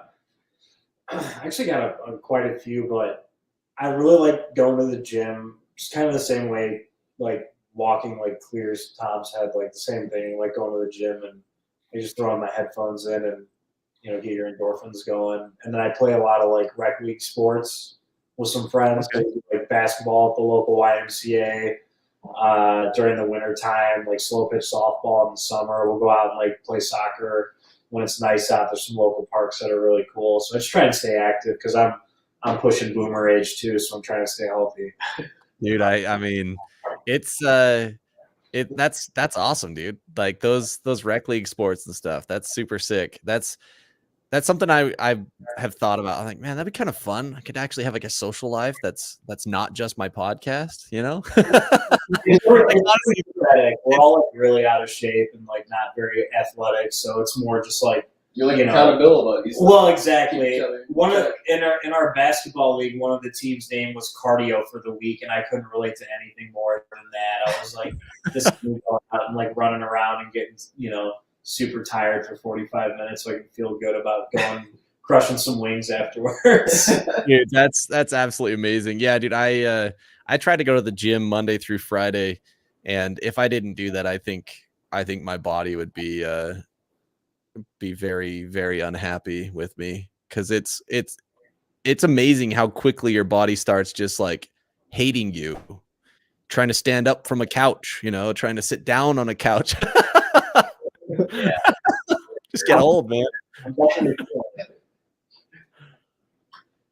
actually got quite a few, but I really like going to the gym. Just kind of the same way, like walking like clears Tom's head, like the same thing, like going to the gym and I just throw on my headphones in and get your endorphins going. And then I play a lot of like rec league sports with some friends, like basketball at the local YMCA. During the winter time, like slow pitch softball in the summer. We'll go out and like play soccer when it's nice out. There's some local parks that are really cool. So I just try and stay active because I'm pushing boomer age too, so I'm trying to stay healthy. Dude, I mean, it's that's awesome, dude. Like those rec league sports and stuff. That's super sick. That's something I have thought about. I'm like, man, that'd be kind of fun. I could actually have like a social life that's not just my podcast, We're all like really out of shape and like not very athletic, so it's more just like You're like accountability buddies. Well, exactly. In our basketball league, one of the team's name was cardio for the week, and I couldn't relate to anything more than that. I was like, this is going out and like running around and getting super tired for 45 minutes, so I can feel good about going crushing some wings afterwards. Dude, that's absolutely amazing. Yeah, dude, I try to go to the gym Monday through Friday, and if I didn't do that, I think my body would be very, very unhappy with me, because it's amazing how quickly your body starts just like hating you, trying to stand up from a couch, trying to sit down on a couch. Just get old, man.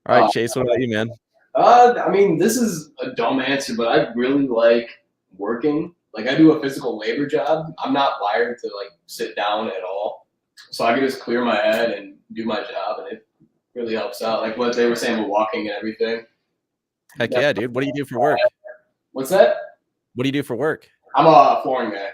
All right, Chase, what about you, man? I mean, this is a dumb answer, but I really like working. Like, I do a physical labor job. I'm not wired to like sit down at all, so I can just clear my head and do my job, and it really helps out. Like what they were saying with walking and everything. Heck yeah, dude. What do you do for work? What's that? What do you do for work? I'm a flooring guy.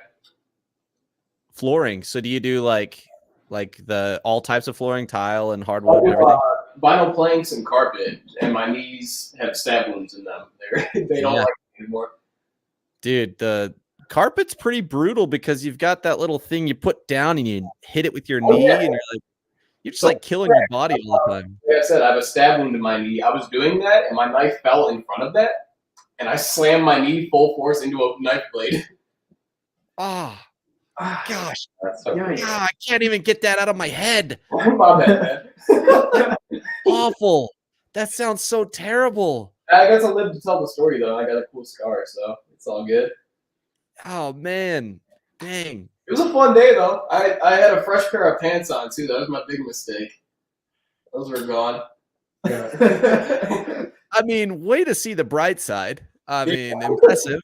Flooring. So do you do like the all types of flooring, tile and hardwood and everything? Vinyl planks and carpet, and my knees have stab wounds in them. They don't like it anymore. Dude, the carpet's pretty brutal because you've got that little thing you put down and you hit it with your knee, and you're just like killing your body all the time. Like I said, I have a stab wound in my knee. I was doing that, and my knife fell in front of that, and I slammed my knee full force into a knife blade. Oh, gosh. That's so I can't even get that out of my head. My bad, man. Awful. That sounds so terrible. I got to live to tell the story, though. I got a cool scar, so it's all good. Oh, man. Dang. It was a fun day, though. I had a fresh pair of pants on, too. That was my big mistake. Those were gone. I I mean, way to see the bright side. I mean, impressive.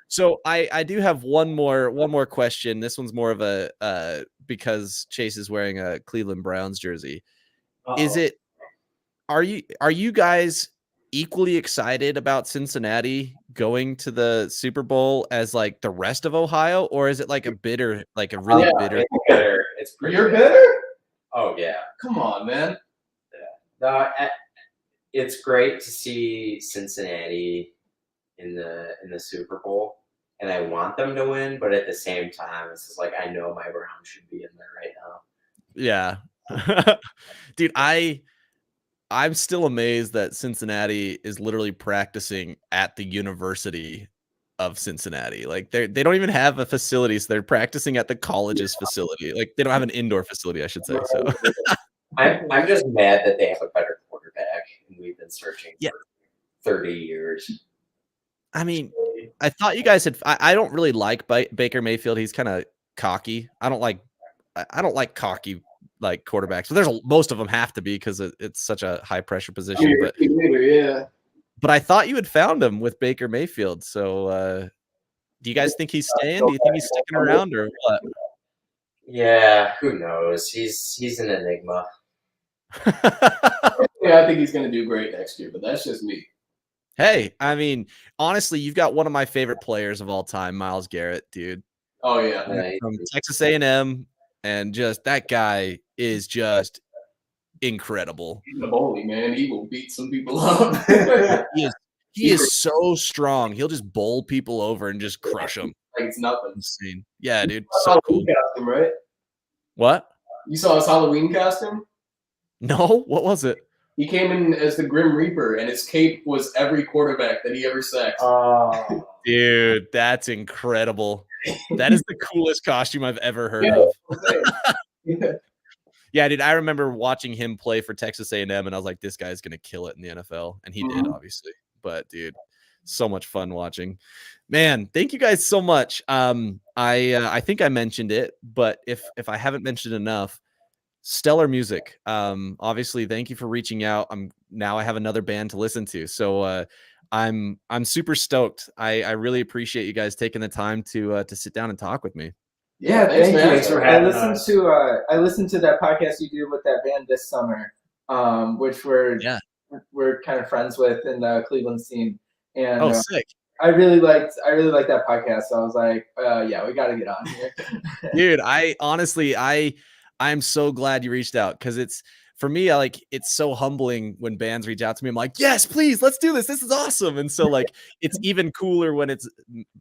So I do have one more question. This one's more of a because Chase is wearing a Cleveland Browns jersey. Is it are you guys equally excited about Cincinnati going to the Super Bowl as like the rest of Ohio, or is it like a bitter, like a really bitter? It's bitter. It's pretty You're bitter. bitter? Oh yeah. Come on, man. No, it's great to see Cincinnati in the Super Bowl, and I want them to win, but at the same time, it's just like I know my Browns should be in there right now. Yeah. Dude, I'm still amazed that Cincinnati is literally practicing at the University of Cincinnati. Like they don't even have a facility, so they're practicing at the college's facility. Like they don't have an indoor facility, I should say. So I'm just mad that they have a better quarterback, and we've been searching for 30 years. I mean, I thought you guys had. I don't really like Baker Mayfield. He's kind of cocky. I don't like cocky like quarterbacks. But most of them have to be because it's such a high pressure position. But I thought you had found him with Baker Mayfield. So do you guys think he's staying? Do you think he's sticking around or what? Yeah, who knows? He's an enigma. Yeah, I think he's gonna do great next year, but that's just me. Hey, I mean, honestly, you've got one of my favorite players of all time, Myles Garrett, dude. Oh yeah, From Texas A&M, and just that guy is just incredible. he's a bully, man. He will beat some people up. He is so strong. He'll just bowl people over and just crush them. Like it's nothing. Insane. Yeah, dude. So cool. Costume, right? What? You saw his Halloween costume? No, what was it? He came in as the Grim Reaper, and his cape was every quarterback that he ever sacked. Dude, that's incredible. That is the coolest costume I've ever heard of. Yeah, dude, I remember watching him play for Texas A&M, and I was like, this guy's going to kill it in the NFL. And he did, obviously. But, dude, so much fun watching. Man, thank you guys so much. I think I mentioned it, but if I haven't mentioned enough, stellar music. Obviously, thank you for reaching out. Now I have another band to listen to. So I'm super stoked. I really appreciate you guys taking the time to sit down and talk with me. Yeah, thanks, thank man. you. Thanks for I having listened to that podcast you did with that band this summer, which we're kind of friends with in the Cleveland scene. And sick. I really liked that podcast. So I was like, yeah, we got to get on here. Dude, I'm so glad you reached out because it's for me, it's so humbling when bands reach out to me. I'm like, yes, please, let's do this. This is awesome. And so like, it's even cooler when it's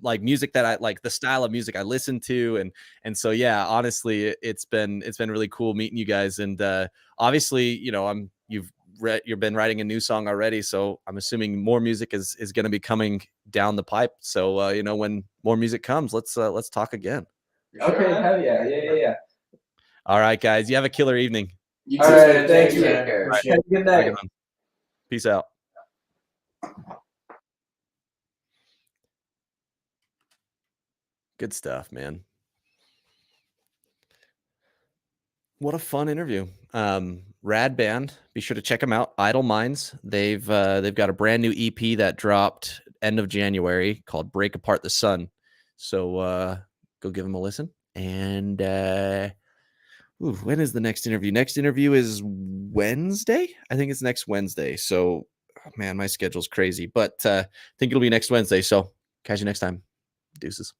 like music that I like, the style of music I listen to. And so, yeah, honestly, it's been really cool meeting you guys. And obviously, you've been writing a new song already. So I'm assuming more music is going to be coming down the pipe. So, when more music comes, let's talk again. Okay. Hell yeah. Yeah. All right, guys. You have a killer evening. You All right, thank you, man. All right. Have a good night. Peace out. Good stuff, man. What a fun interview. Rad band. Be sure to check them out. Idle Minds. They've got a brand new EP that dropped end of January called Break Apart the Sun. So go give them a listen. And when is the next interview? Next interview is Wednesday. I think it's next Wednesday. So, man, my schedule's crazy, but I think it'll be next Wednesday. So catch you next time. Deuces.